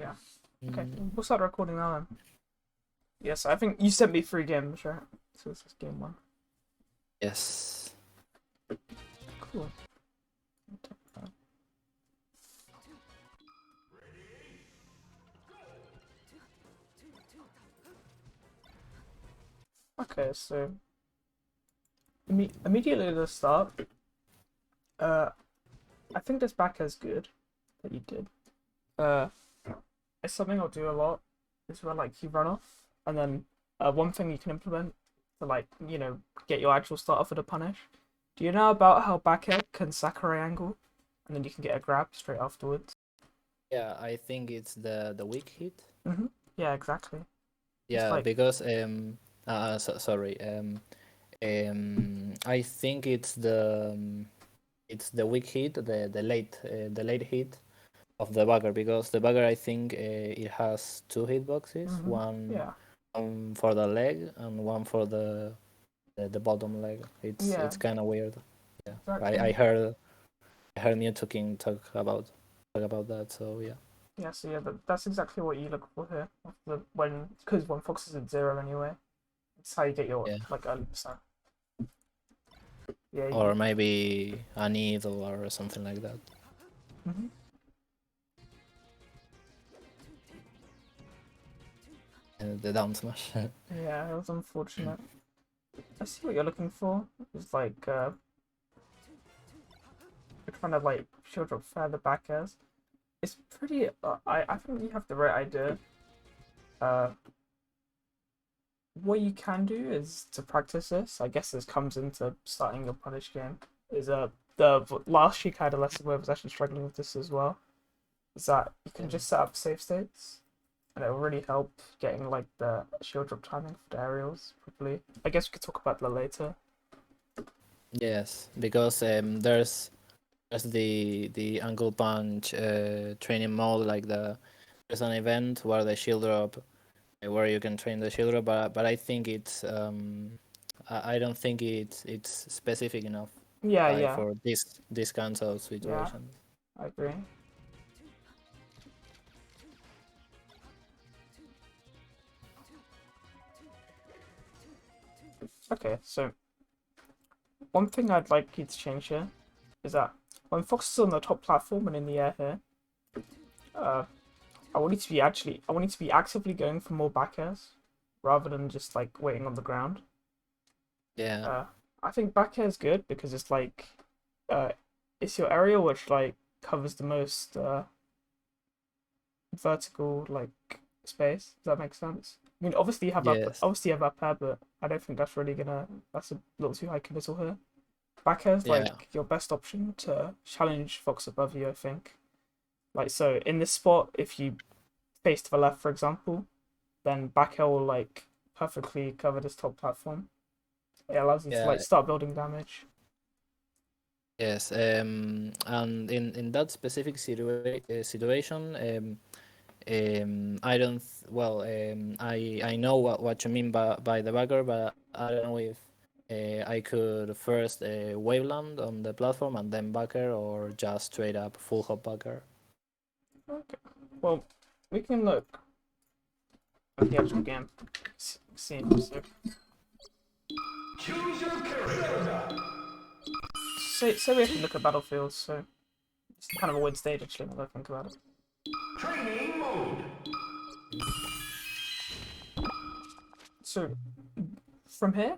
Yeah. Okay, Mm, we'll start recording now then. Yes, I think you sent me 3 games, right? So this is game one. yes. Cool. Okay, so immediately at the start, uh, I think this back is good that you did. Uh, it's something I'll do a lot. Is where like you run off, and then one thing you can implement to like get your actual start off with a punish. Do you know about how back air can Sakurai angle, and then you can get a grab straight afterwards? Yeah, I think it's the weak hit. Yeah, exactly. It's Yeah, like because sorry. I think it's the weak hit, the late hit of the bugger, because the bugger, I think it has two hitboxes, one yeah, for the leg and one for the bottom leg. yeah, It's kind of weird. Yeah, exactly. I heard New talking talk about that. So yeah. Yeah, so yeah, that's exactly what you look for here. Because when Fox is at zero anyway, it's how you get your Yeah. like early percent. Yeah, Or maybe a needle or something like that. hmm The down smash. yeah, it was unfortunate. I see what you're looking for. It's like you're trying to like shield drop further back as. It's pretty. I think you have the right idea. Uh, what you can do is to practice this. I guess this comes into starting your punish game. Is the last Sheik I had a lesson with was actually struggling with this as well. Is that you can Yeah. just set up save states, and it will really help getting like the shield drop timing for the aerials properly. I guess we could talk about that later. Yes, because there's the ankle punch training mode, like there's an event where the shield drop, where you can train the shield drop, but I think I don't think it's specific enough, Yeah, like yeah, for this kinds of yeah. situations. I agree. Okay, so one thing I'd like you to change here is that when Fox is on the top platform and in the air here, uh, I want you to be actively going for more back airs rather than just like waiting on the ground. Yeah. Uh, I think back air is good because it's like, uh, it's your area which like covers the most vertical like space. Does that make sense? I mean, Yes. obviously you have up air, but I don't think that's really gonna. That's a little too high committal here. Back air is Yeah. like your best option to challenge Fox above you. I think. Like so, in this spot, if you face to the left, for example, then back air will like perfectly cover this top platform. It allows you to like Yeah. start building damage. Yes. And in that specific situation, I don't. Well, I know what you mean by the bagger, but I don't know if I could first waveland on the platform and then backer, or just straight up full hop backer. Okay. Well, we can look at the actual game scene. So, Choose your character. say we have to look at battlefields. So it's kind of a weird stage actually. Now that I think about it. Training mode. So from here,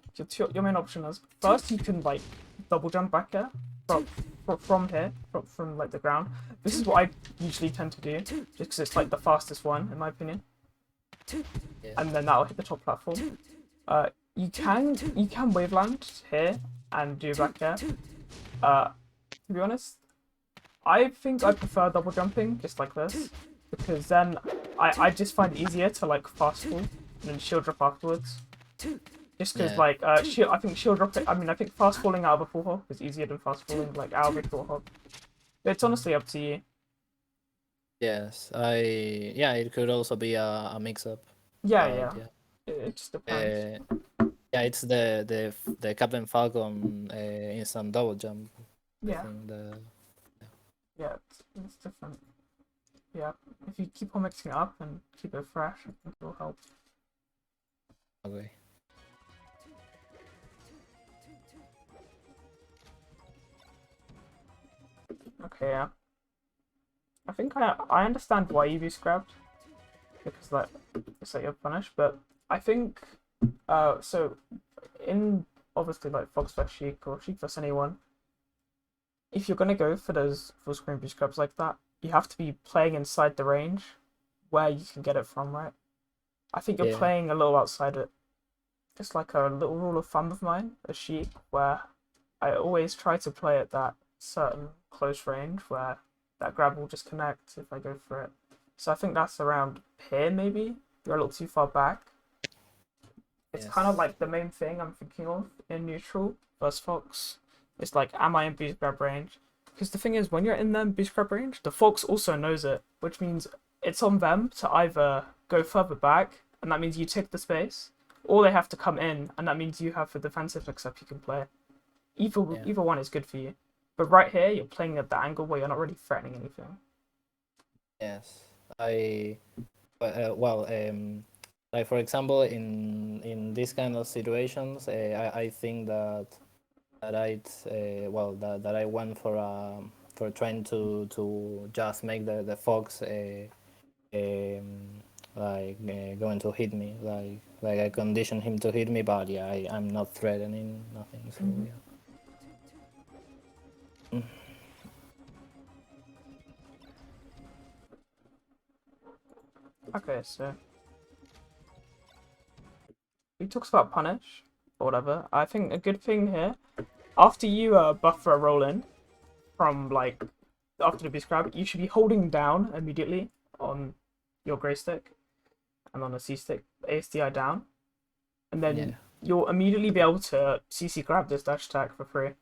your main option is first you can like double jump back here from here from like the ground. This is what I usually tend to do, just because it's like the fastest one in my opinion, Yeah. and then that'll hit the top platform. You can waveland here and do back here. To be honest, I think I prefer double jumping just like this because then I just find it easier to like fast fall and then shield drop afterwards. Just because Yeah. like I think shield drop. I mean, I think fast falling out of a full hop is easier than fast falling like out of a full hop. But it's honestly up to you. Yes. Yeah. It could also be a mix up, Yeah, but yeah. yeah. It just depends. Uh, yeah. It's the Captain Falcon instant double jump. I Yeah, think the yeah. It's different. yeah, if you keep on mixing it up and keep it fresh, I think it'll help. Okay. Okay, yeah. I think I understand why you boost grabbed, because like it's like you're punished, but I think so in obviously like Fox vs Sheik or Sheik vs anyone, if you're gonna go for those full screen boost grabs like that, you have to be playing inside the range where you can get it from, right? I think you're Yeah. playing a little outside it. It's like a little rule of thumb of mine, a Sheik, where I always try to play at that certain close range where that grab will just connect if I go for it. So I think that's around here, maybe. You're a little too far back. It's kind of Yes. like the main thing I'm thinking of in neutral versus Fox. It's like, am I in boost grab range? Because the thing is, when you're in them boost grab range, the Fox also knows it, which means it's on them to either go further back, and that means you take the space, or they have to come in, and that means you have a defensive mix-up you can play. Yeah. Either one is good for you. But right here, you're playing at the angle where you're not really threatening anything. Yes. Well, like for example, in these kind of situations, I think that I went for trying to just make the fox going to hit me, like I condition him to hit me, but yeah, I'm not threatening nothing, so Mhm. yeah. Mm. Okay, so he talks about punish or whatever. I think a good thing here, after you buffer a roll in from like after the beast grab, you should be holding down immediately on your grey stick and on a C stick, ASDI down, and then Yeah. you'll immediately be able to CC grab this dash attack for free.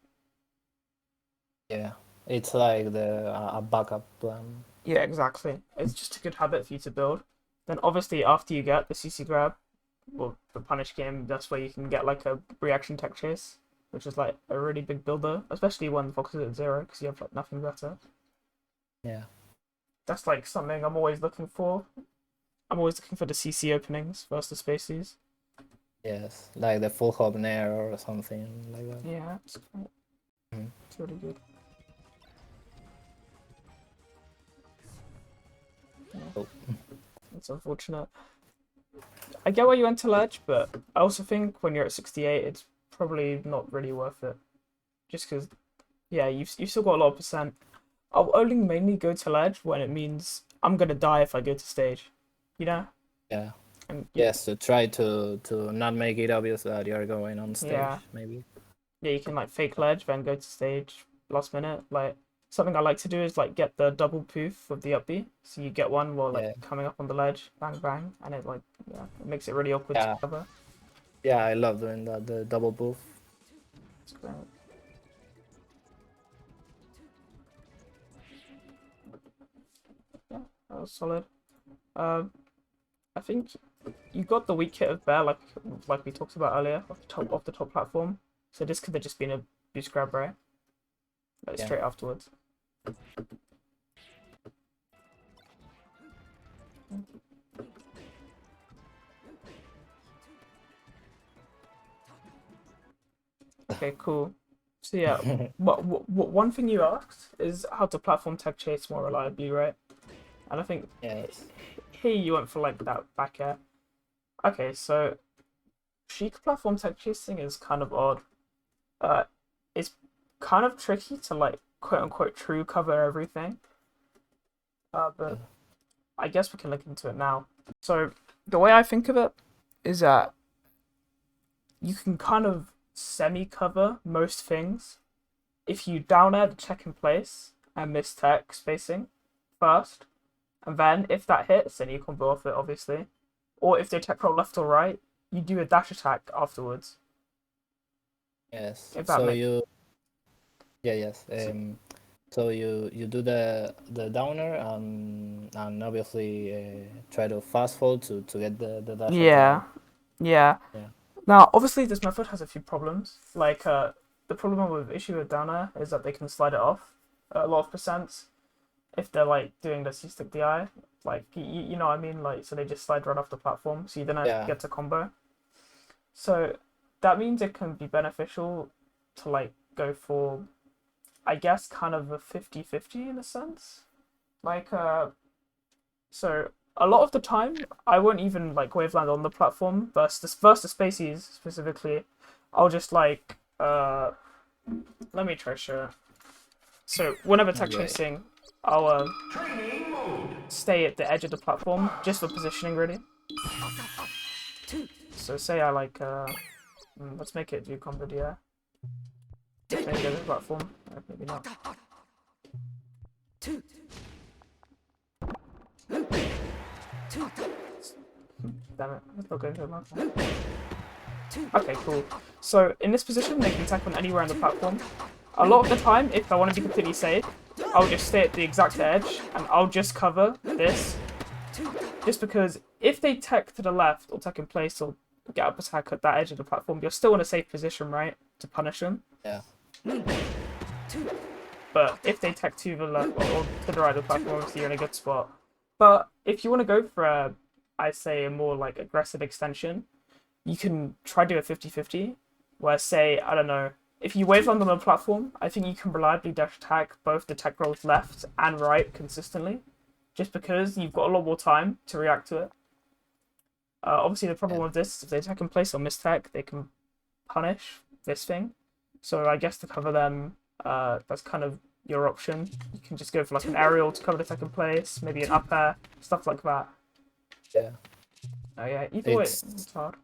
Yeah, it's like a backup plan. Yeah, exactly. It's just a good habit for you to build. Then obviously after you get the CC grab, or the punish game, that's where you can get like a reaction tech chase, which is like a really big builder, especially when the fox is at 0 because you have like nothing better. Yeah. That's like something I'm always looking for. I'm always looking for the CC openings versus the spaces. Yes, like the full hop nair or something like that. Yeah, Mhm. it's really good. Yeah, Oh. it's unfortunate. I get why you went to ledge, but I also think when you're at 68, it's probably not really worth it. Just because, yeah, you've still got a lot of percent. I'll only mainly go to ledge when it means I'm gonna die if I go to stage, you know? Yeah. And Yes, to try to not make it obvious that you're going on stage, yeah, maybe. yeah, you can like fake ledge, then go to stage last minute. Like something I like to do is like get the double poof of the up B. So you get one while like Yeah. coming up on the ledge, bang bang, and it like yeah, it makes it really awkward Yeah. to cover. Yeah, I love doing that, the double boof. It's great. Yeah, that was solid. Um, I think you got the weak hit of bear like we talked about earlier off the top platform. So this could have just been a boost grab, right? Like Yeah. straight afterwards. Okay, cool. So yeah, what one thing you asked is how to platform tag chase more reliably, right? And I think Yes. here you went for like that back air. Okay, so Sheik platform tag chasing is kind of odd. It's kind of tricky to like quote unquote true cover everything. But I guess we can look into it now. So the way I think of it is that you can kind of semi cover most things if you down air the check in place and miss tech spacing first, and then if that hits, then you combo off it, obviously. Or if they tech roll left or right, you do a dash attack afterwards. Yes. If that So makes yes. So you do the downer and obviously try to fast forward to get the dash yeah, attack. yeah. Yeah. Now, obviously, this method has a few problems. Like, the problem with issue with down air is that they can slide it off a lot of percents. if they're like doing this, you stick the eye, like you know what I mean, like so they just slide right off the platform, so you don't Yeah. get to combo. So that means it can be beneficial to like go for, I guess, kind of a 50-50 in a sense. Like so a lot of the time I won't even like waveland on the platform versus spaces specifically. I'll just like let me try show. So whenever tech Okay. chasing, I'll Training mode. stay at the edge of the platform just for positioning really. So say I like let's make it do combo DI. Maybe go to the platform. Maybe not. Damn it, let's not go into the platform. Okay, cool. So in this position, they can attack on anywhere on the platform. A lot of the time, if I want to be completely safe, I'll just stay at the exact edge and I'll just cover this. Just because if they tech to the left or tech in place or get up attack at that edge of the platform, you're still in a safe position, right? To punish them. Yeah. But if they tech to the left or to the right of the platform, obviously you're in a good spot. But if you want to go for a, I say, a more like aggressive extension, you can try to do a 50-50, where say, I don't know, if you waveland on the platform, I think you can reliably dash attack both the tech rolls left and right consistently, just because you've got a lot more time to react to it. Obviously, the problem with this is if they attack in place or mistech, they can punish this thing. So I guess to cover them, that's kind of your option. You can just go for like an aerial to cover the tech in place, maybe an up air, stuff like that. Yeah. Oh yeah, either way, It's it's hard.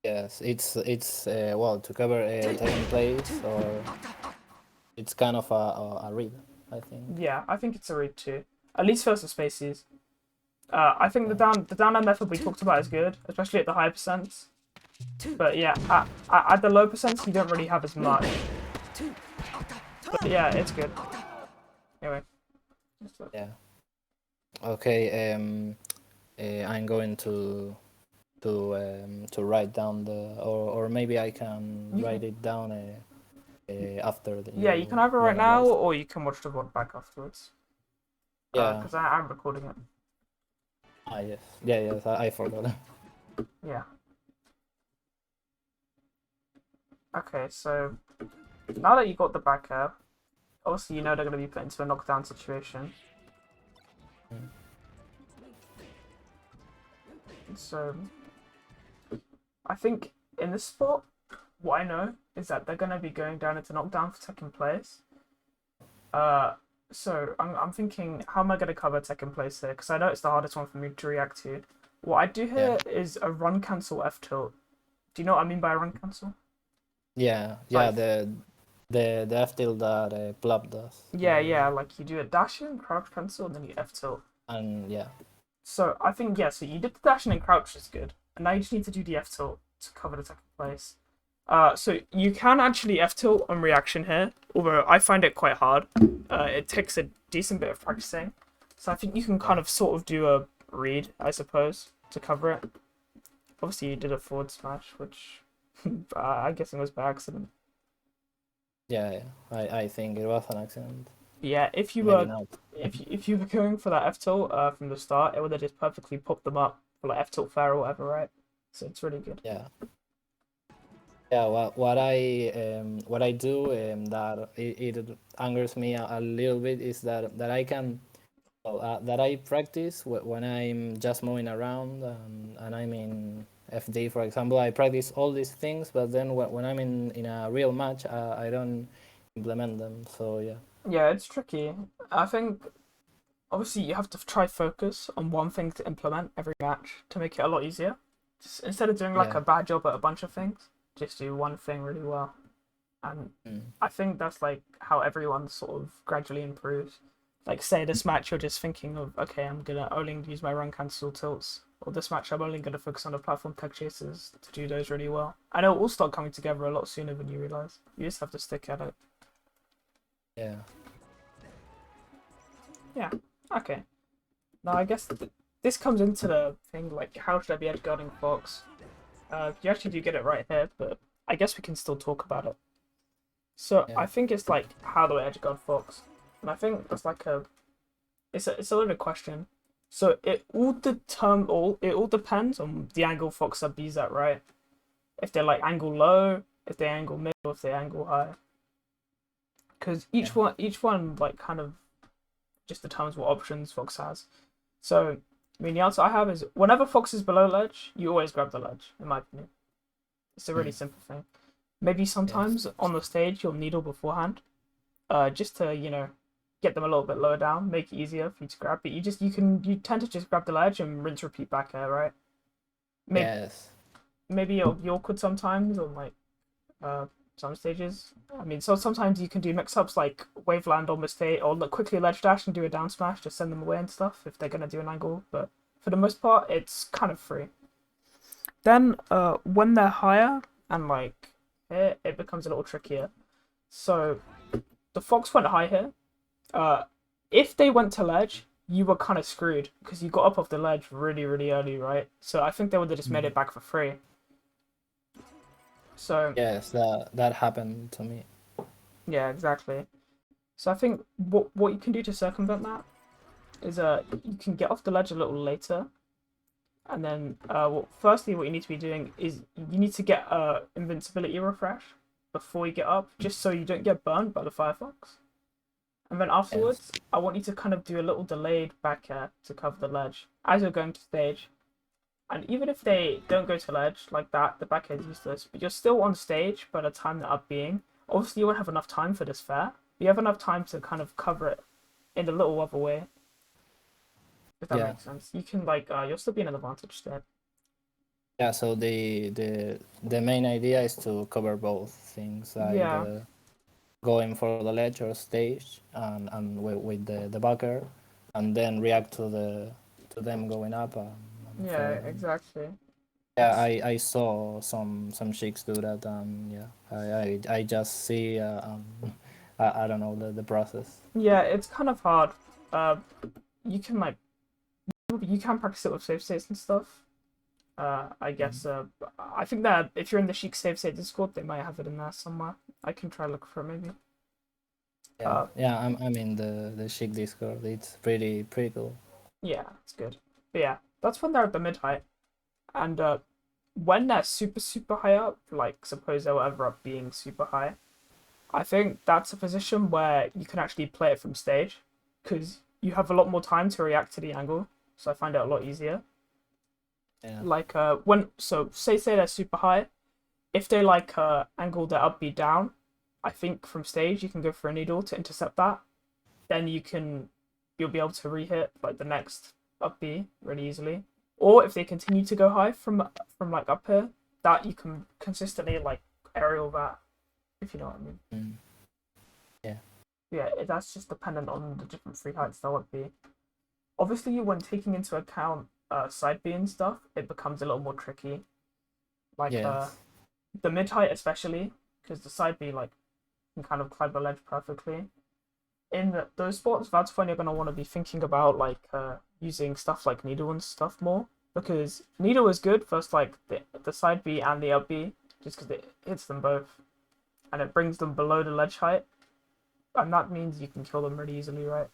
yes, it's well to cover taking place, or it's kind of a read, I think. Yeah, I think it's a read too. At least versus spaces. I think the down air method we talked about is good, especially at the high percents. But yeah, at the low percents you don't really have as much. But yeah, it's good. Anyway. Yeah. Okay. I'm going to write down the, or maybe I can write it down after the. Yeah, you can either right now or you can watch the VOD back afterwards. Yeah. Because I'm recording it. Ah, yes. Yeah, yes. I forgot. Yeah. Okay, so now that you got the back air, obviously you know they're going to be put into a knockdown situation. So I think in this spot, what I know is that they're going to be going down into knockdown for second place. So I'm thinking, how am I going to cover second place here? Because I know it's the hardest one for me to react to. What I do here is a run cancel F tilt. Do you know what I mean by a run cancel? Yeah, Like- the F tilt that Plop does. Yeah, like you do a dash in, crouch cancel, and then you F tilt. And yeah. So I think, yeah, so you did the dash in and crouch is good. And now you just need to do the F tilt to cover the second place. So you can actually F tilt on reaction here, although I find it quite hard. It takes a decent bit of practicing. So I think you can kind of sort of do a read, I suppose, to cover it. Obviously you did a forward smash, which I guess it was by accident. Yeah, I think it was an accident. Yeah, if you Maybe were not. if you were going for that F tilt from the start, it would have just perfectly popped them up for like F tilt fair or whatever, right? So it's really good. Yeah. Yeah, what I do that it angers me a little bit is that I can, well, that I practice when I'm just moving around and I'm in FD, for example. I practice all these things, but then when I'm in a real match, I don't implement them. So yeah. Yeah, it's tricky. I think obviously you have to try focus on one thing to implement every match to make it a lot easier. Just, instead of doing like Yeah. a bad job at a bunch of things, just do one thing really well. And I think that's like how everyone sort of gradually improves. Like say this match you're just thinking of, okay, I'm gonna only use my run cancel tilts, or this match I'm only gonna focus on the platform tech chases to do those really well. I know it will start coming together a lot sooner than you realise. You just have to stick at it. Yeah. Yeah, okay. Now I guess this comes into the thing, like how should I be edgeguarding Fox? You actually do get it right here, but I guess we can still talk about it. So Yeah. I think it's like, how do I edgeguard Fox? And I think that's like it's a loaded question. So it all depends on the angle fox up B's at, right? If they're like angle low, if they angle mid, or if they angle high. Because each one like kind of just determines what options fox has. So I mean the answer I have is whenever fox is below ledge, you always grab the ledge, in my opinion. It's a really simple thing. Maybe sometimes on the stage you'll needle beforehand. Just to, get them a little bit lower down, make it easier for you to grab. But you tend to just grab the ledge and rinse repeat back air, right? Maybe it'll be awkward sometimes on like some stages. I mean, so sometimes you can do mix-ups like wave land on mistake or look quickly ledge dash and do a down smash, just send them away and stuff if they're gonna do an angle. But for the most part, it's kind of free. Then when they're higher and like here, it becomes a little trickier. So the fox went high here. If they went to ledge, you were kind of screwed because you got up off the ledge really, really early, right? So I think they would have just made it back for free. So yes, that happened to me. yeah, exactly. So I think what you can do to circumvent that is you can get off the ledge a little later, and then firstly what you need to be doing is you need to get invincibility refresh before you get up, just so you don't get burned by the Firefox. And then afterwards, I want you to kind of do a little delayed back air to cover the ledge as you're going to stage. And even if they don't go to ledge like that, the back air is useless. But you're still on stage by the time they're up being. Obviously, you won't have enough time for this fair. But you have enough time to kind of cover it in a little other way. If that makes sense. You can you'll still be in an advantage there. Yeah, so the main idea is to cover both things, like going for the ledge or stage and with the backer, and then react to them going up. Exactly. Yeah, I saw some Sheiks do that, and I just see I don't know the process. Yeah, it's kind of hard. You can you can practice it with save states and stuff. I guess. I think that if you're in the Sheik save state Discord, they might have it in there somewhere. I can try to look for it maybe. I'm in the Sheik Discord. It's pretty cool. Yeah, it's good. But yeah, that's when they're at the mid height, and when they're super high up, like suppose they were ever up being super high, I think that's a position where you can actually play it from stage, because you have a lot more time to react to the angle. So I find it a lot easier. Yeah. Like say they're super high, if they angle their up B down, I think from stage you can go for a needle to intercept that. Then you'll be able to re-hit like the next up B really easily. Or if they continue to go high from up here, that you can consistently aerial that, if you know what I mean. Yeah, that's just dependent on the different free heights that would be. Obviously, when taking into account side B and stuff, it becomes a little more tricky. The mid height especially, because the side B can kind of climb the ledge perfectly. In those spots, that's when you're gonna want to be thinking about using stuff like needle and stuff more, because needle is good for the side B and the up B, just because it hits them both, and it brings them below the ledge height, and that means you can kill them really easily, right?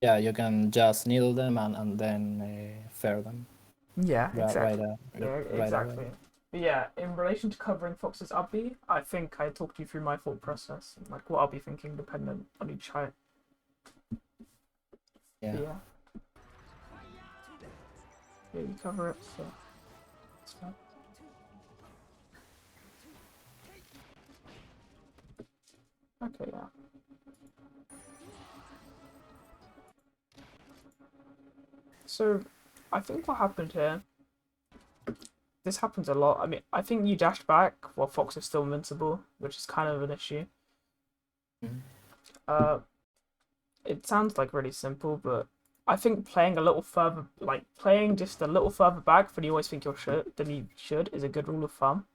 Yeah, you can just needle them and then fair them. Yeah, exactly. Exactly. But yeah, in relation to covering Fox's up B, I think I talked you through my thought process and what I'll be thinking dependent on each height. Yeah. Yeah, you cover it, so it's fine. Okay, yeah. So, I think what happened here, this happens a lot. I mean, I think you dashed back while Fox is still invincible, which is kind of an issue. It sounds really simple, but I think playing a little further, playing just a little further back than you always think you should is a good rule of thumb.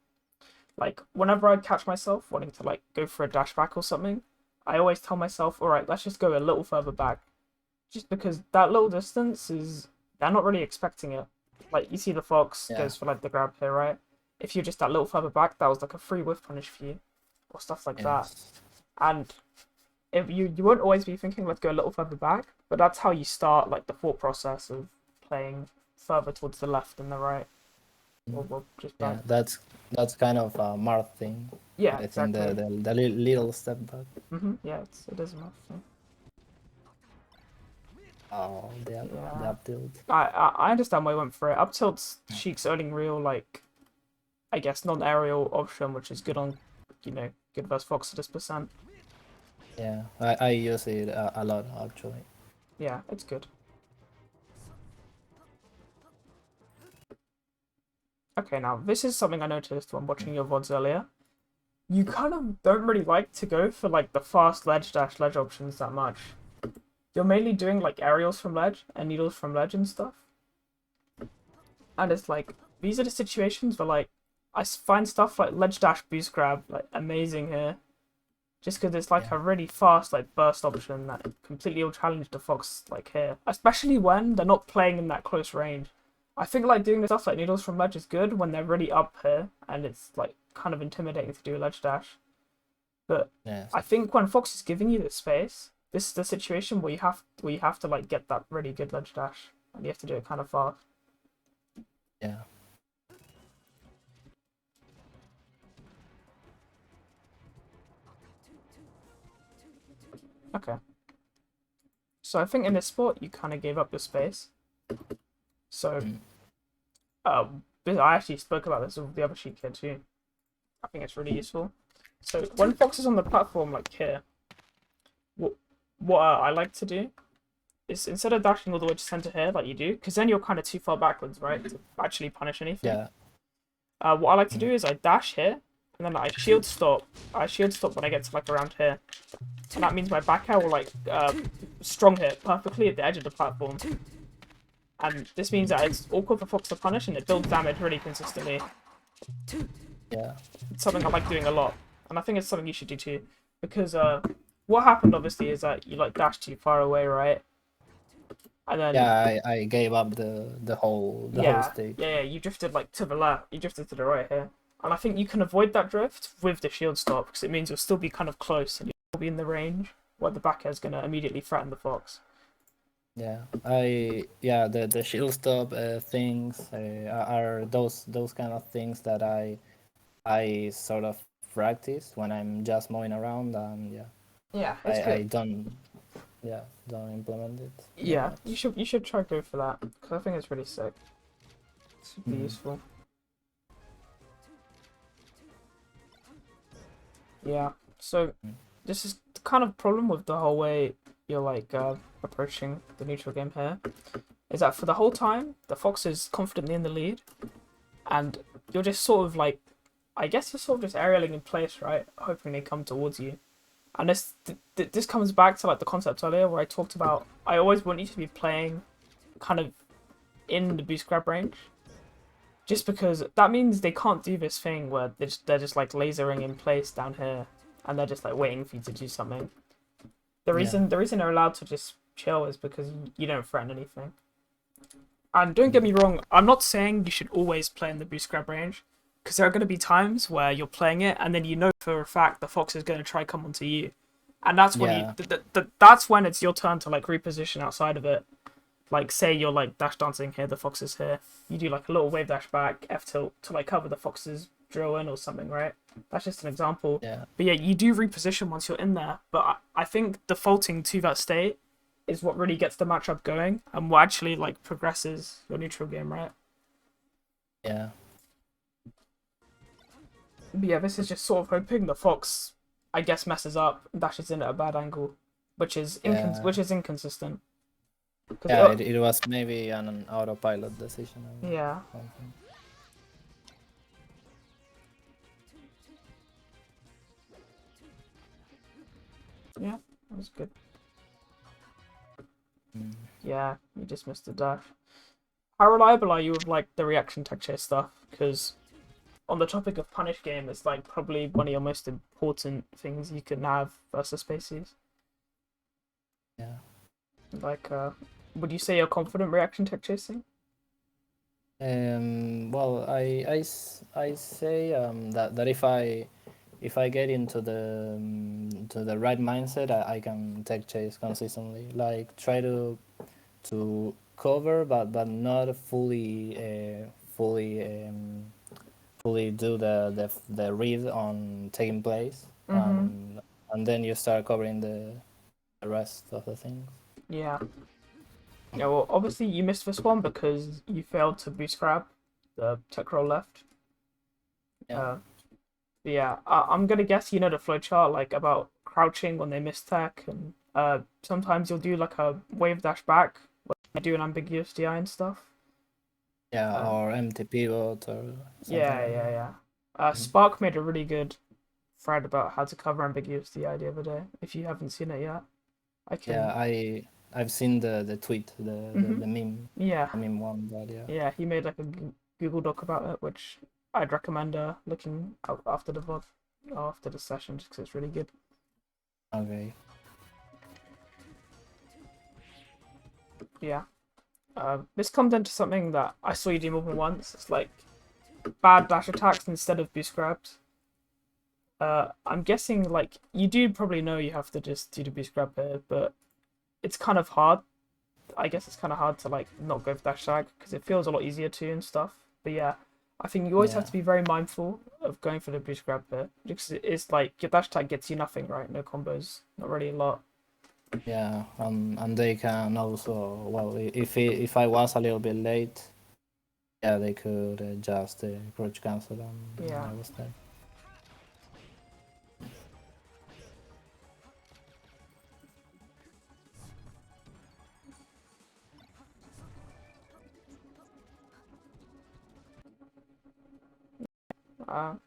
Whenever I catch myself wanting to go for a dash back or something, I always tell myself, all right, let's just go a little further back. Just because that little distance they're not really expecting it. You see the Fox goes for the grab here, right? If you're just that little further back, that was a free whiff punish for you, or stuff like that. And if you won't always be thinking let's go a little further back, but that's how you start like the thought process of playing further towards the left than the right, or just back. Yeah, that's kind of a Marth thing. Yeah, I think exactly. the little step back. Yeah, it is enough. So. Oh, the Yeah. up tilt. I understand why I went for it. Up tilt's Sheik's only real like, I guess non-aerial option, which is good on, good versus Fox at this percent. Yeah, I use it a lot actually. Yeah, it's good. Okay, now this is something I noticed when watching your VODs earlier. You kind of don't really like to go for like the fast ledge dash ledge options that much. You're mainly doing like aerials from ledge and needles from ledge and stuff. And it's like, these are the situations where like, I find stuff like ledge dash boost grab like amazing here. Just because it's like a really fast like burst option that completely will challenge the Fox like here. Especially when they're not playing in that close range. I think like doing the stuff like needles from ledge is good when they're really up here and it's like kind of intimidating to do a ledge dash. But I think when Fox is giving you the space, this is the situation where you have to like get that really good ledge dash and you have to do it kind of fast. Yeah. Okay. So I think in this sport you kind of gave up your space. So, I actually spoke about this with the other Sheik here too. I think it's really useful. So when Fox is on the platform like here, what I like to do is instead of dashing all the way to center here like you do, because then you're kind of too far backwards, right, to actually punish anything. Yeah. What I like to do is I dash here, and then I shield stop. I shield stop when I get to like around here. And that means my back air will like strong hit perfectly at the edge of the platform. And this means that it's awkward for Fox to punish and it builds damage really consistently. Yeah. It's something I like doing a lot. And I think it's something you should do too. Because what happened obviously is that you like dashed too far away, right? And then I gave up the whole stage. Yeah, you drifted like to the left, you drifted to the right here. And I think you can avoid that drift with the shield stop because it means you'll still be kind of close and you'll be in the range where the back air is going to immediately threaten the Fox. Yeah, the shield stop things are those kind of things that I sort of practice when I'm just moving around, and I don't implement it. Yeah, you should try go for that because I think it's really sick. It should be useful. Yeah, so this is the kind of problem with the whole way you're like approaching the neutral game here, is that for the whole time the Fox is confidently in the lead, and you're just sort of like, I guess you're sort of just aerialing in place, right, hoping they come towards you. And this comes back to like the concept earlier where I talked about I always want you to be playing kind of in the boost grab range, just because that means they can't do this thing where they're just like lasering in place down here and they're just like waiting for you to do something. The reason they're allowed to just chill is because you don't threaten anything. And don't get me wrong, I'm not saying you should always play in the boost grab range, because there are going to be times where you're playing it and then you know for a fact the Fox is going to try come onto you, and that's when that's when it's your turn to like reposition outside of it. Like say you're like dash dancing here, the Fox is here, you do like a little wave dash back F tilt to like cover the Fox's drill in or something, right? That's just an example. Yeah. But yeah, you do reposition once you're in there, but I think defaulting to that state is what really gets the matchup going and what actually like progresses your neutral game, right? Yeah. But yeah, this is just sort of hoping the Fox, I guess, messes up and dashes in at a bad angle, which is inconsistent. Yeah, it was maybe an autopilot decision. Yeah. Something. Yeah, that was good. Yeah, you just missed the dash. How reliable are you with like the reaction tech chase stuff? Because on the topic of punish game, it's like probably one of your most important things you can have versus spaces. Yeah. Like, would you say you're confident reaction tech chasing? Well, I say that if I get into to the right mindset, I can take chase consistently. Like try to cover, but not fully do the read on taking place, and then you start covering the rest of the things. Yeah. Yeah, well, obviously you missed this one because you failed to boost grab the tech roll left. Yeah. But yeah, I'm gonna guess you know the flowchart, like about crouching when they miss tech, and sometimes you'll do like a wave dash back when you do an ambiguous DI and stuff. Yeah, or empty pivot or something Yeah, like yeah, that. yeah. Spark made a really good thread about how to cover ambiguous DI the other day. If you haven't seen it yet, I can. Yeah, I've seen the tweet, the meme, Yeah, the meme one, but yeah. yeah. He made like a Google Doc about it, which I'd recommend looking out after the VOD, or after the session, just because it's really good. Okay. Yeah. This comes into something that I saw you do more than once. It's like bad dash attacks instead of boost grabs. I'm guessing like you do probably know you have to just do the boost grab here, but it's kind of hard. I guess it's kind of hard to like not go for dash tag because it feels a lot easier to and stuff. But yeah, I think you always have to be very mindful of going for the boost grab here because it's like your dash tag gets you nothing, right? No combos, not really a lot. Yeah, and they can also, well, if I was a little bit late, yeah, they could just approach cancel and Yeah. I was there.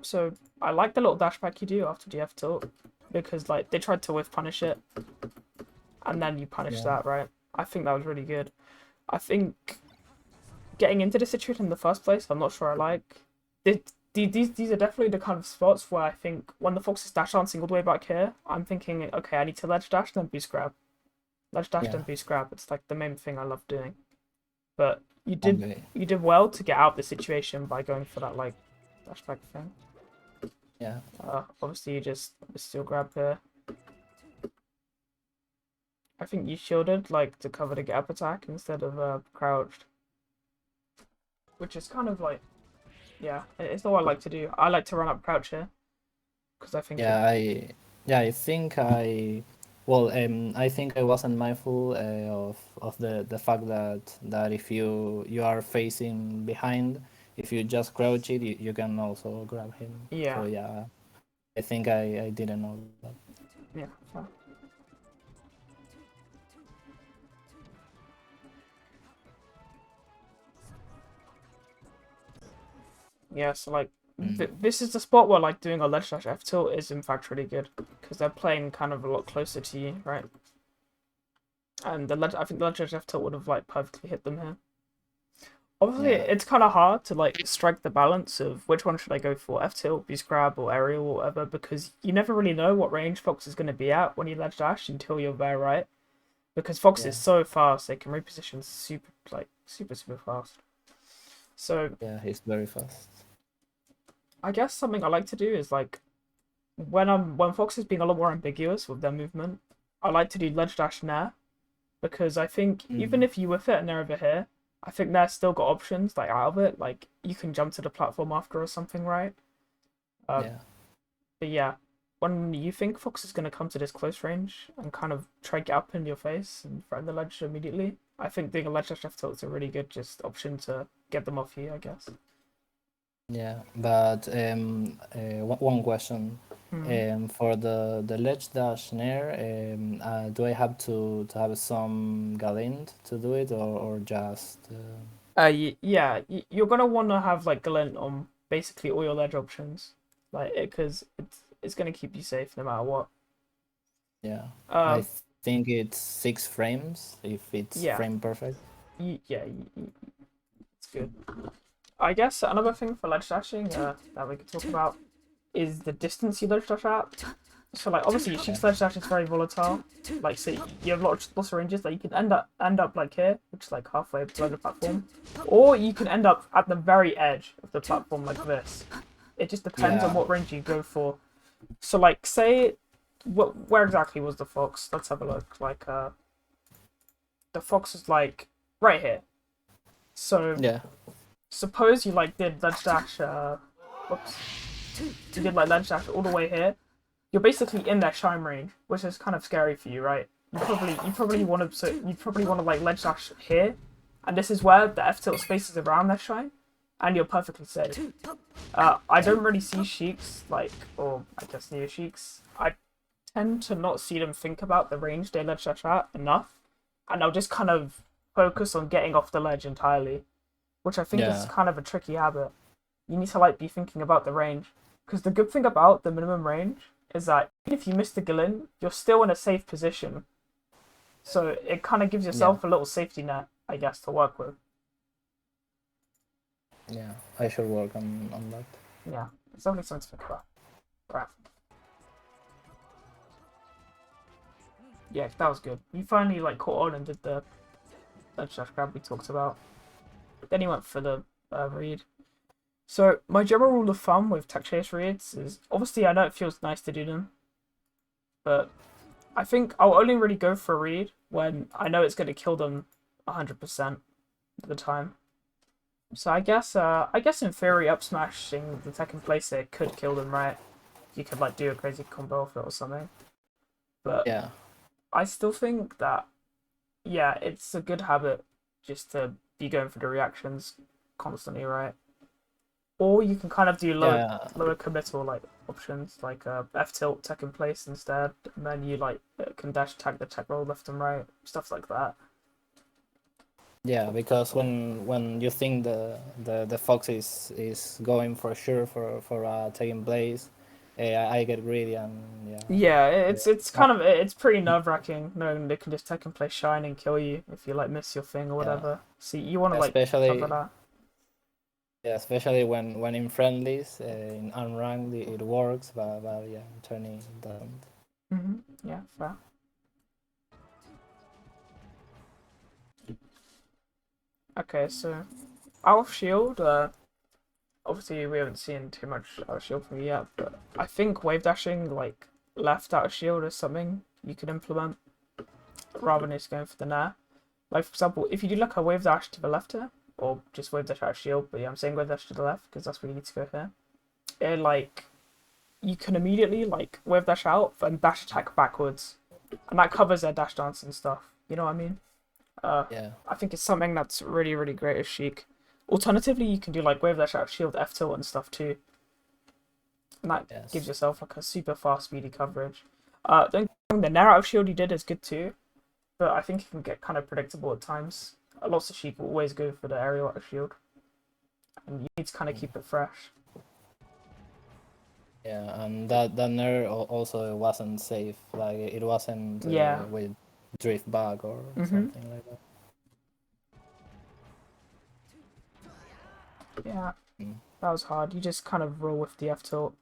So I like the little dash back you do after DF tilt because like they tried to whiff punish it, and then you punish that, right? I think that was really good. I think getting into the situation in the first place, I'm not sure I like. These are definitely the kind of spots where I think when the Fox is dash dancing all the way back here, I'm thinking, okay, I need to ledge dash then boost grab. Ledge dash then boost grab. It's like the main thing I love doing. But you did well to get out the situation by going for that like dash back thing. Yeah. Obviously you just still grab here. I think you shielded like to cover the gap attack instead of crouched. Which is kind of like, yeah, it's not what I like to do. I like to run up crouch here because I think. Yeah, I think I think I wasn't mindful of the fact that if you are facing behind, if you just crouch it, you can also grab him. Yeah. So yeah, I think I didn't know that. Yeah. Fair. Yeah, so like this is the spot where like doing a ledge dash F tilt is in fact really good because they're playing kind of a lot closer to you, right? And I think the ledge dash F tilt would have like perfectly hit them here. Obviously, it's kind of hard to like strike the balance of which one should I go for, F tilt, boost grab, or aerial, or whatever, because you never really know what range Fox is going to be at when you ledge dash until you're there, right? Because Fox is so fast, they can reposition super fast. So yeah, he's very fast. I guess something I like to do is like when Fox is being a lot more ambiguous with their movement, I like to do ledge dash nair because I think even if you whiff it and they're over here, I think Nair's still got options like out of it, like you can jump to the platform after or something, right? Yeah. But yeah, when you think Fox is going to come to this close range and kind of try get up in your face and threaten the ledge immediately, I think doing a ledge dash left tilt is a really good just option to get them off you, I guess. Yeah, but one question. For the ledge dash nair, do I have to have some Galint to do it or just? Yeah, you're gonna want to have like Galent on basically all your ledge options, like because it's gonna keep you safe no matter what. Yeah, I think it's 6 frames if it's frame perfect. Yeah, it's good. I guess another thing for ledge dashing that we could talk about is the distance you ledge dash at. So like obviously Sheik's ledge dash is very volatile. Like so you have lots of ranges that you can end up like here, which is like halfway below the platform, or you can end up at the very edge of the platform like this. It just depends on what range you go for. So like, say, where exactly was the fox? Let's have a look. Like, the fox is like right here. So Yeah. suppose you like did ledge dash. Whoops. You did like ledge dash all the way here. You're basically in their shine range, which is kind of scary for you, right? You probably want to like ledge dash here, and this is where the F tilt space is around their shine, and you're perfectly safe. I don't really see Sheiks like, or I guess near Sheiks. I tend to not see them think about the range they ledge dash at enough, and they'll just kind of focus on getting off the ledge entirely, which I think is Yeah. kind of a tricky habit. You need to like be thinking about the range, because the good thing about the minimum range is that even if you miss the Gillen, you're still in a safe position. So it kind of gives Yeah. yourself a little safety net, I guess, to work with. Yeah. I should work on that. Yeah, it's definitely something to think about. Right. Yeah, that was good. You finally like caught on and did the ledge dash grab we talked about. Then he went for the read. So my general rule of thumb with tech chase reads is obviously I know it feels nice to do them, but I think I'll only really go for a read when I know it's going to kill them 100% of the time. So I guess in theory, up smashing the tech in place there could kill them, right? You could like do a crazy combo of it or something. But Yeah. I still think that yeah, it's a good habit just to be going for the reactions constantly, right? Or you can kind of do Yeah. lower committal like options like F tilt tech in place instead, and then you like can dash tag the tech roll left and right, stuff like that. Yeah, because when you think the fox is going for sure for taking place, I get greedy and yeah. Yeah, it's Uh, kind of it's pretty nerve wracking knowing they can just tech and play shine and kill you if you like miss your thing or yeah. whatever. So you want to like cover Especially that. yeah, especially when in friendlies, in unranked it works, but yeah, in tourney it doesn't. Yeah, fair. Okay, so out of shield, obviously we haven't seen too much out of shield from you yet, but I think wave dashing like left out of shield is something you could implement rather than just going for the nair. Like for example, if you do like a wave dash to the left here, or just wave dash out of shield, but yeah, I'm saying wave dash to the left because that's where you need to go here. It like you can immediately like wave dash out and dash attack backwards, and that covers their dash dance and stuff. You know what I mean? Yeah. I think it's something that's really really great as Sheik. Alternatively, you can do like wave dash out, shield, F tilt and stuff too, and that gives Yes. yourself like a super fast speedy coverage. Don't get me wrong, the nair out of shield you did is good too, but I think it can get kind of predictable at times. Lots of Sheik will always go for the aerial out of shield, and you need to kind of keep it fresh. Yeah, and that nerf also wasn't safe. Like it wasn't Yeah. with drift back or something like that. Yeah, Mm. that was hard. You just kind of roll with the F tilt.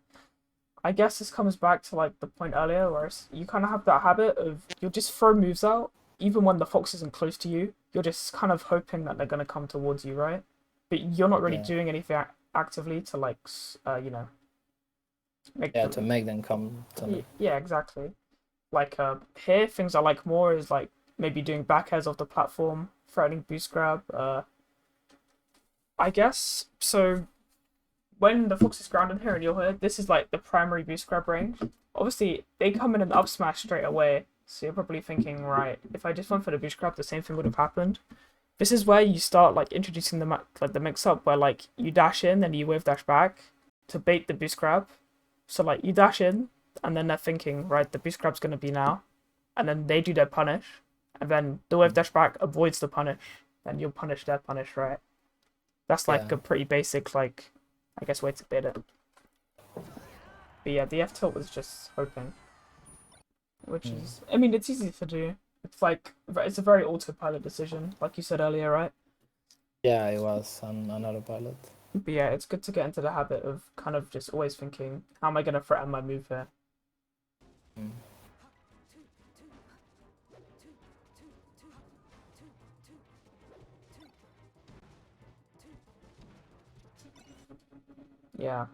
I guess this comes back to like the point earlier where you kind of have that habit of you'll just throw moves out even when the fox isn't close to you. You're just kind of hoping that they're gonna come towards you, right? But you're not really Yeah. doing anything actively to like make Yeah, them. to make them come to me. Yeah, exactly. Like here, things I like more is like maybe doing back airs off the platform, threatening boost grab. I guess so. When the fox is grounded here and you're here, this is like the primary boost grab range. Obviously, they come in and up smash straight away, so you're probably thinking, right, if I just went for the boost grab, the same thing would have happened. This is where you start like introducing the mix up where like you dash in, then you wave dash back to bait the boost grab. So like you dash in, and then they're thinking, right, the boost grab's gonna be now, and then they do their punish, and then the wave dash back avoids the punish, then you'll punish their punish, right? That's like Yeah. a pretty basic like I guess way to bait it. But yeah, the F tilt was just hoping, which is, I mean, it's easy to do. It's like it's a very autopilot decision, like you said earlier, right? Yeah, it was on another pilot. But yeah, it's good to get into the habit of kind of just always thinking, how am I going to threaten my move here? Mm. Yeah,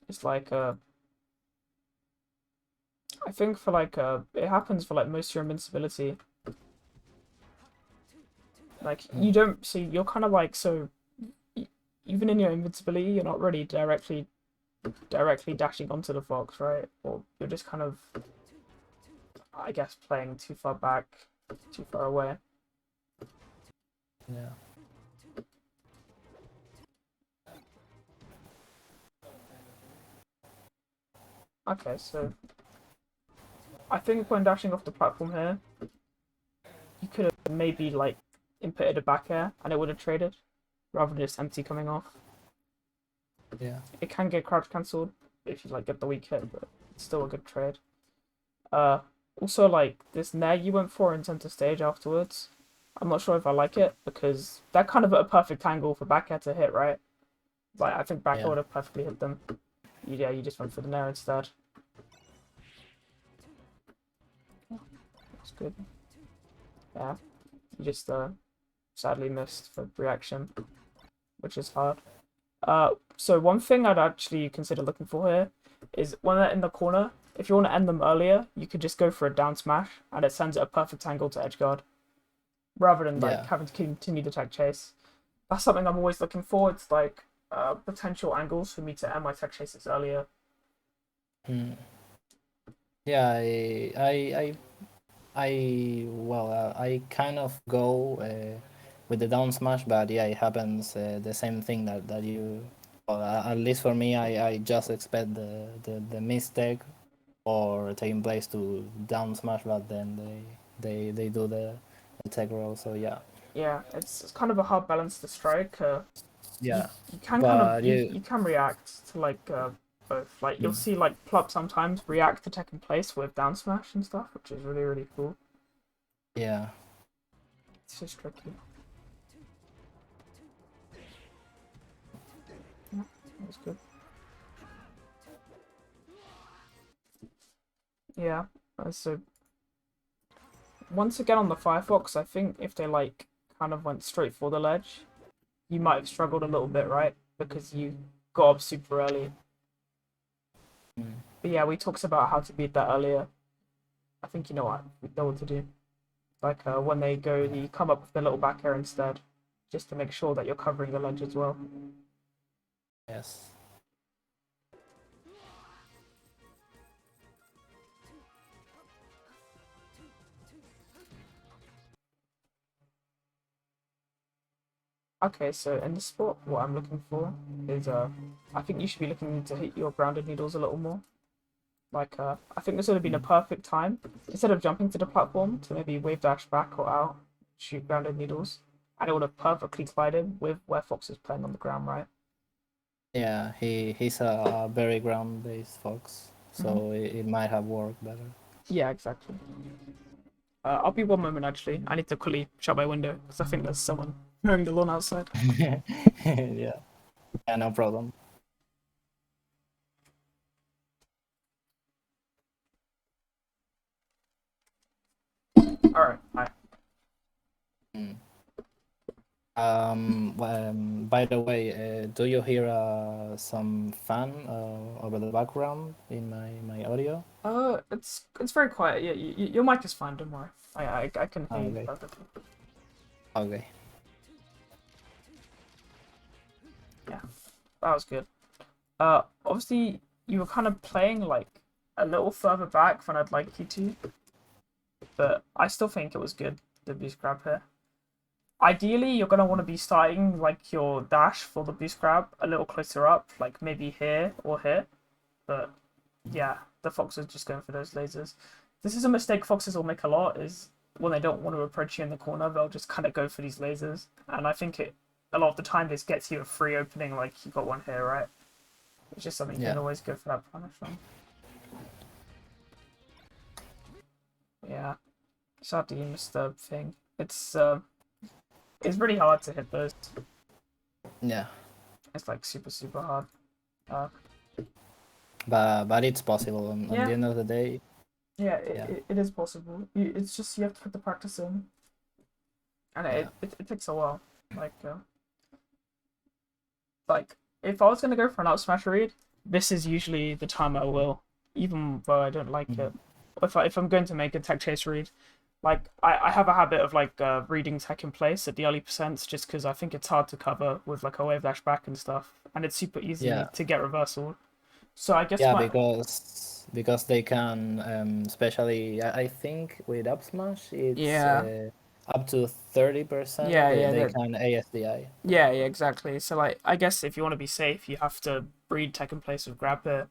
it's like I think for like it happens for like most of your invincibility. Like you don't see, you're kind of like even in your invincibility, you're not really directly dashing onto the fox, right? Or you're just kind of, I guess, playing too far back, too far away. Yeah. Okay, so I think when dashing off the platform here, you could have maybe like inputted a back air and it would have traded rather than just empty coming off. Yeah. It can get crouch cancelled if you like get the weak hit, but it's still a good trade. Also like this nair you went for in center stage afterwards. I'm not sure if I like it because they're kind of at a perfect angle for back air to hit, right? Like I think back air Yeah. would have perfectly hit them. Yeah, you just went for the nair instead. That's good. Yeah, you just sadly missed for reaction, which is hard. So one thing I'd actually consider looking for here is when they're in the corner, if you want to end them earlier, you could just go for a down smash and it sends at a perfect angle to edge guard, rather than like Yeah. having to continue the tech chase. That's something I'm always looking for. It's like potential angles for me to end my tech chases earlier. Yeah, I kind of go with the down smash, but yeah, it happens the same thing that you. Well, at least for me, I just expect the mistake or taking place to down smash, but then they do the tech roll. So yeah, Yeah, it's kind of a hard balance to strike. yeah, You can kind of but you can react to like both. Like you'll mm, see like Plup sometimes react to tech in place with down smash and stuff, which is really cool. yeah, It's just tricky. Yeah, that was good. Yeah, so once again on the Firefox, I think if they like kind of went straight for the ledge, you might have struggled a little bit, right? Because you got up super early. mm, But yeah, we talked about how to beat that earlier. I think you know what we know what to do. Like when they go, you come up with the little back air instead, just to make sure that you're covering the ledge as well. yes. Okay, so in the spot, what I'm looking for is I think you should be looking to hit your grounded needles a little more. Like I think this would have been a perfect time instead of jumping to the platform to maybe wave dash back or out, shoot grounded needles, and it would have perfectly collided with where Fox is playing on the ground, right? Yeah, he's a very ground based fox, Mm-hmm. so it might have worked better. Yeah, exactly. I'll be one moment actually. I need to quickly shut my window because I think there's someone mowing the lawn outside. Yeah, yeah, no problem. All right, bye. Mm. By the way, do you hear some fan over the background in my audio? It's very quiet. Yeah, your mic is fine. Don't worry. I can hear you Okay. perfectly. Okay. Yeah, that was good. Obviously you were kind of playing like a little further back than I'd like you to, but I still think it was good. The boost grab here. Ideally, you're gonna want to be starting like your dash for the boost grab a little closer up, like maybe here or here. But yeah, the fox is just going for those lasers. This is a mistake foxes will make a lot. Is when they don't want to approach you in the corner, they'll just kind of go for these lasers. And I think a lot of the time this gets you a free opening, like you got one here, right? It's just something you Yeah. can always go for that punish on. Yeah, sadly you missed the thing. It's really hard to hit those. Yeah. It's like super hard. Uh, But it's possible. On Yeah. the end of the day, yeah, Yeah. it is possible. It's just you have to put the practice in, and Yeah. it takes a while. Like if I was gonna go for an up smash read, this is usually the time I will, even though I don't like it. if I'm going to make a tech chase read, like I have a habit of like reading tech in place at the early percents just because I think it's hard to cover with like a wave dash back and stuff, and it's super easy Yeah. to get reversal. So I guess Yeah, my because they can, especially I think with up smash, it's yeah up to 30%. yeah yeah They that can ASDI. yeah exactly. So like I guess if you want to be safe, you have to read tech in place with grab here,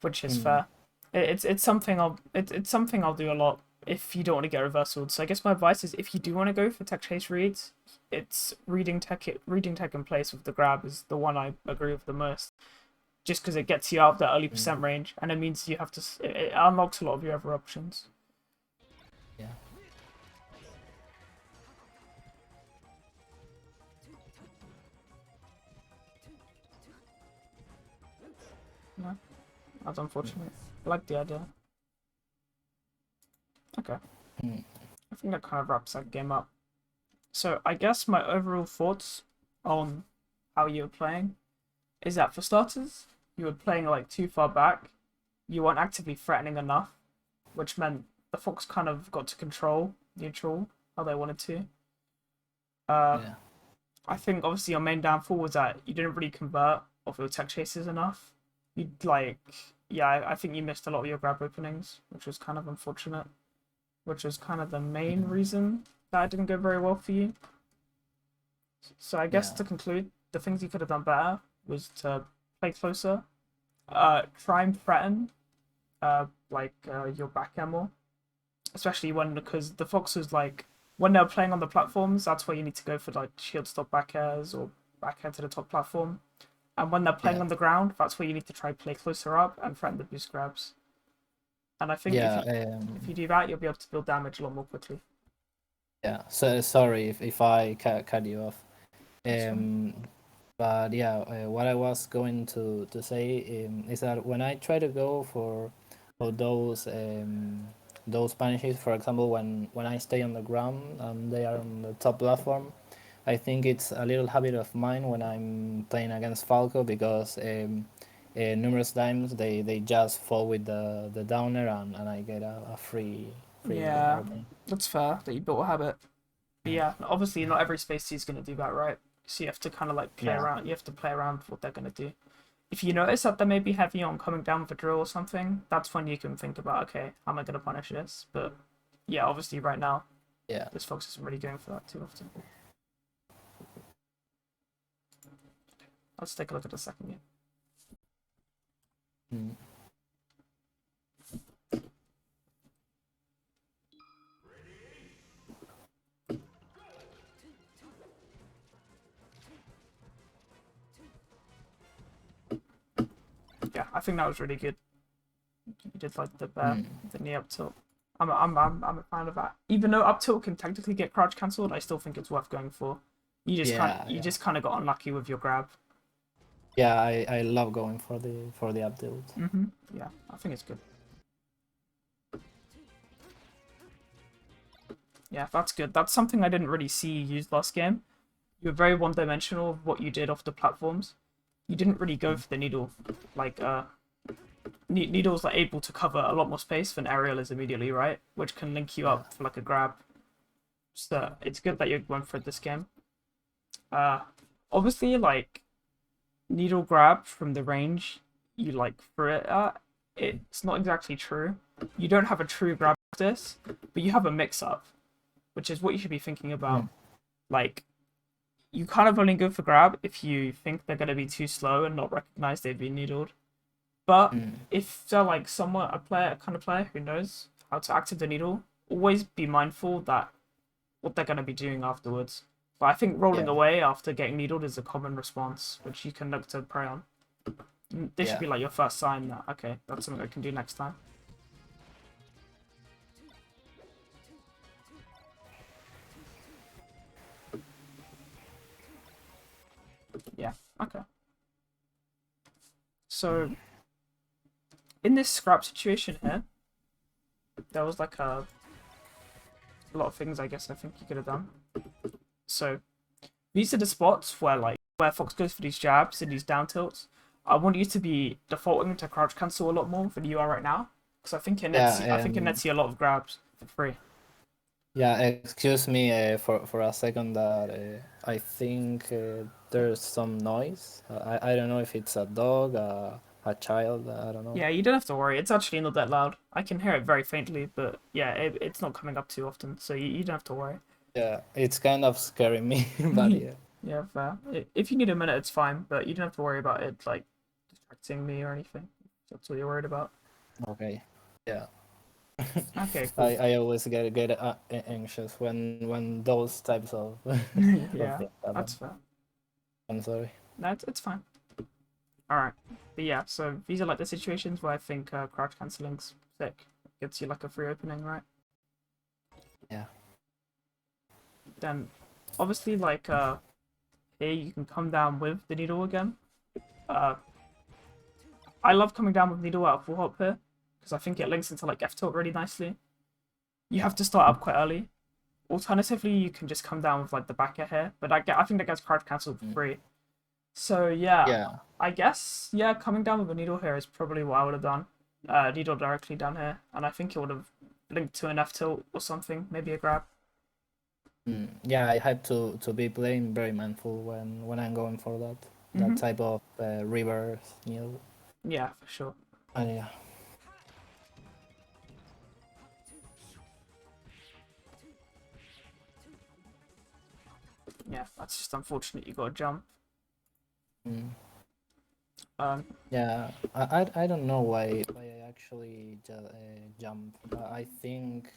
which is Mm. fair. It's something it's something I'll do a lot if you don't want to get reversaled. So I guess my advice is if you do want to go for tech chase reads, it's reading tech in place with the grab is the one I agree with the most. Just because it gets you out of that early percent range, and it means you have to it unlocks a lot of your other options. Yeah. No, that's unfortunate. I like the idea. Okay, Mm. I think that kind of wraps that game up. So I guess my overall thoughts on how you were playing is that for starters, you were playing like too far back. You weren't actively threatening enough, which meant the Fox kind of got to control neutral how they wanted to. Yeah. I think obviously your main downfall was that you didn't really convert off your tech chases enough. You'd like, yeah, I think you missed a lot of your grab openings, which was kind of unfortunate. Which was kind of the main reason that it didn't go very well for you. So I guess Yeah. to conclude, the things you could have done better was to play closer, try and threaten, your back air more, especially when because the Foxes like when they're playing on the platforms, that's where you need to go for like shield stop back airs or back air to the top platform. And when they're playing Yeah. on the ground, that's where you need to try play closer up and threaten the boost grabs. And I think Yeah. if you do that, you'll be able to build damage a lot more quickly. Yeah. So sorry if I cut you off. That's fine. But yeah, what I was going to say is that when I try to go for those punishes, for example, when I stay on the ground and they are on the top platform, I think it's a little habit of mine when I'm playing against Falco because numerous times they just fall with the downer and I get a free Yeah, open. that's fair that you built a habit. But yeah, obviously not every space is going to do that right. So you have to kind of like play Yeah. around. You have to play around with what they're going to do. If you notice that they may be heavy on coming down with a drill or something, that's when you can think about, okay, how am I going to punish this? But yeah, obviously right now, Yeah. this Fox isn't really going for that too often. Let's take a look at the second game. Mm. Yeah, I think that was really good. You did like the knee up tilt. I'm a fan of that. Even though up tilt can technically get crouch cancelled, I still think it's worth going for. You just kind of got unlucky with your grab. Yeah, I love going for the up tilt. Yeah, I think it's good. Yeah, that's good. That's something I didn't really see you use last game. You were very one-dimensional with what you did off the platforms. You didn't really go for the needle. Like, needle's like able to cover a lot more space than aerial is immediately, right? Which can link you up for like a grab. So it's good that you went for this game. Obviously, like needle grab from the range you like threw it at, it's not exactly true. You don't have a true grab of this, but you have a mix-up, which is what you should be thinking about. Like, you kind of only go for grab if you think they're going to be too slow and not recognize they've been needled. But if they're like somewhat a kind of player who knows how to active the needle, always be mindful that what they're going to be doing afterwards. But I think rolling away after getting needled is a common response, which you can look to prey on. This should be like your first sign that, okay, that's something I can do next time. Yeah, okay. So, in this scrap situation here, there was like a lot of things I guess I think you could have done. So, these are the spots where Fox goes for these jabs and these down tilts. I want you to be defaulting to crouch cancel a lot more than you are right now. Because I think Yeah, I think it nets you a lot of grabs for free. yeah. Excuse me for a second. That I think there's some noise. I don't know if it's a dog, a child. I don't know. Yeah, you don't have to worry. It's actually not that loud. I can hear it very faintly, but yeah, it's not coming up too often, so you don't have to worry. Yeah, it's kind of scaring me, but yeah. Yeah, fair. If you need a minute, it's fine, but you don't have to worry about it like distracting me or anything. That's what you're worried about. Okay. Yeah. Okay, cool. I always get anxious when those types of of Yeah, things happen. that's fair. I'm sorry. No, it's fine. All right, but yeah, so these are like the situations where I think crouch cancelling's sick. Gets you like a free opening, right? Yeah. Then, obviously, like here you can come down with the needle again. I love coming down with needle out of full hop here because I think it links into like F tilt really nicely. You have to start up quite early. Alternatively, you can just come down with like the back air here, but I think that gets crouch cancelled for free. So yeah, Yeah. I guess yeah, coming down with a needle here is probably what I would have done. Needle directly down here, and I think it would have linked to an F tilt or something, maybe a grab. Yeah, I have to be playing very mindful when I'm going for that type of reverse needle. Yeah, for sure. And yeah. Yeah, that's just unfortunate. You got to jump. Mm. Um, Yeah, I don't know why I actually jump. I think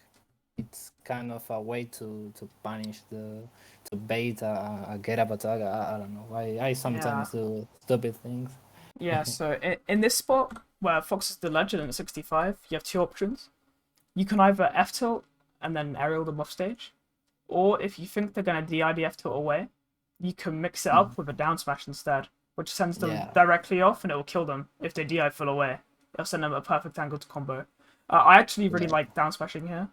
it's kind of a way to punish to bait a get up attack. I don't know. I sometimes do stupid things. yeah. So in this spot where Fox is the legend at 65, you have two options. You can either F tilt and then aerial them off stage, or if you think they're gonna DI the F tilt away, you can mix it up with a down smash instead, which sends them Yeah. directly off and it will kill them if they DI full away. It'll send them a perfect angle to combo. I actually really like down smashing here,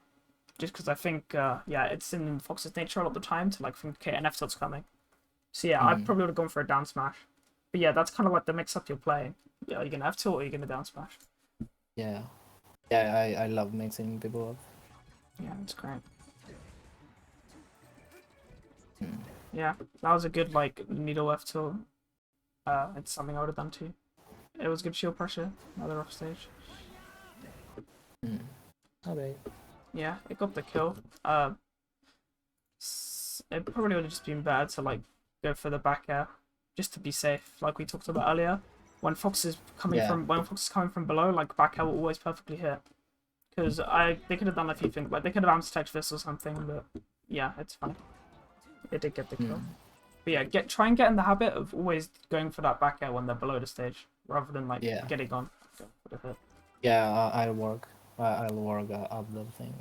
just because I think yeah, it's in Fox's nature a lot of the time to like think okay, an F tilt's coming. So yeah, I probably would have gone for a down smash. But yeah, that's kind of like the mix up you're playing. Yeah, are you gonna F tilt or are you gonna down smash? Yeah, yeah. I love mixing people up. Yeah, that's great. Yeah, that was a good like needle F tilt. It's something I would have done too. It was good shield pressure. Another off stage. Okay. Yeah, it got the kill. It probably would have just been better to like go for the back air, just to be safe, like we talked about earlier. When Fox is coming from below, like back air will always perfectly hit. Because they could have done a few things, like they could have amstech this or something, but yeah, it's fine. It did get the kill. But yeah, try and get in the habit of always going for that back air when they're below the stage, rather than like getting on. Go for the hit. Yeah, I'll work. I'll work up the thing.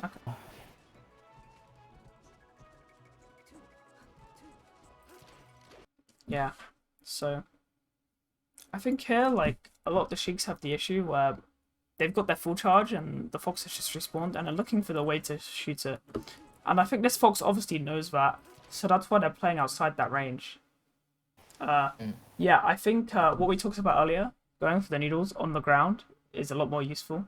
Okay. Yeah, so I think here, like, a lot of the Sheiks have the issue where they've got their full charge and the Fox has just respawned and are looking for the way to shoot it. And I think this Fox obviously knows that, so that's why they're playing outside that range. Yeah, I think what we talked about earlier, going for the needles on the ground, is a lot more useful.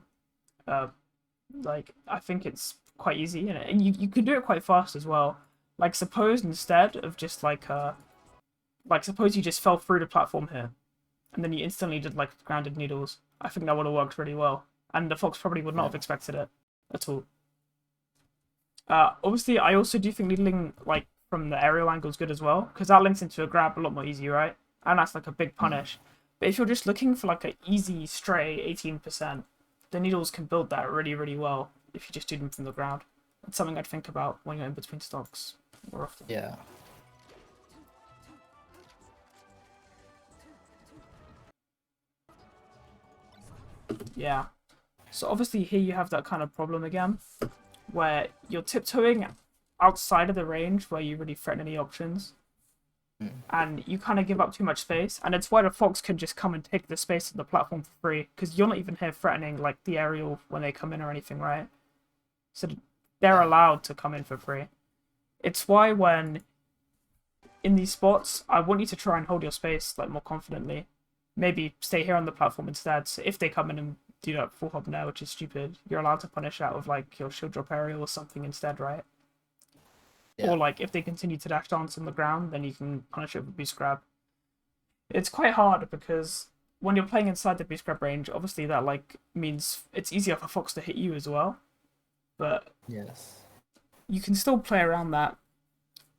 Like, I think it's quite easy, and you can do it quite fast as well. Like, suppose instead of just like suppose you just fell through the platform here, and then you instantly did like grounded needles. I think that would have worked really well, and the Fox probably would not have expected it at all. Obviously, I also do think needling like from the aerial angle is good as well, because that links into a grab a lot more easy, right? And that's like a big punish. But if you're just looking for like an easy stray 18%, the needles can build that really, really well if you just do them from the ground. That's something I'd think about when you're in between stocks more often. Yeah. Yeah. So obviously here you have that kind of problem again, where you're tiptoeing outside of the range where you really threaten any options. And you kind of give up too much space, and it's why the Fox can just come and take the space on the platform for free, because you're not even here threatening like the aerial when they come in or anything, right? So they're allowed to come in for free. It's why when in these spots, I want you to try and hold your space like more confidently. Maybe stay here on the platform instead, so if they come in and do that full hop now, which is stupid. You're allowed to punish out of like your shield drop area or something instead, right? Yeah. Or like if they continue to dash dance on the ground, then you can punish it with boost grab. It's quite hard because when you're playing inside the boost grab range, obviously that like means it's easier for Fox to hit you as well. But Yes. you can still play around that,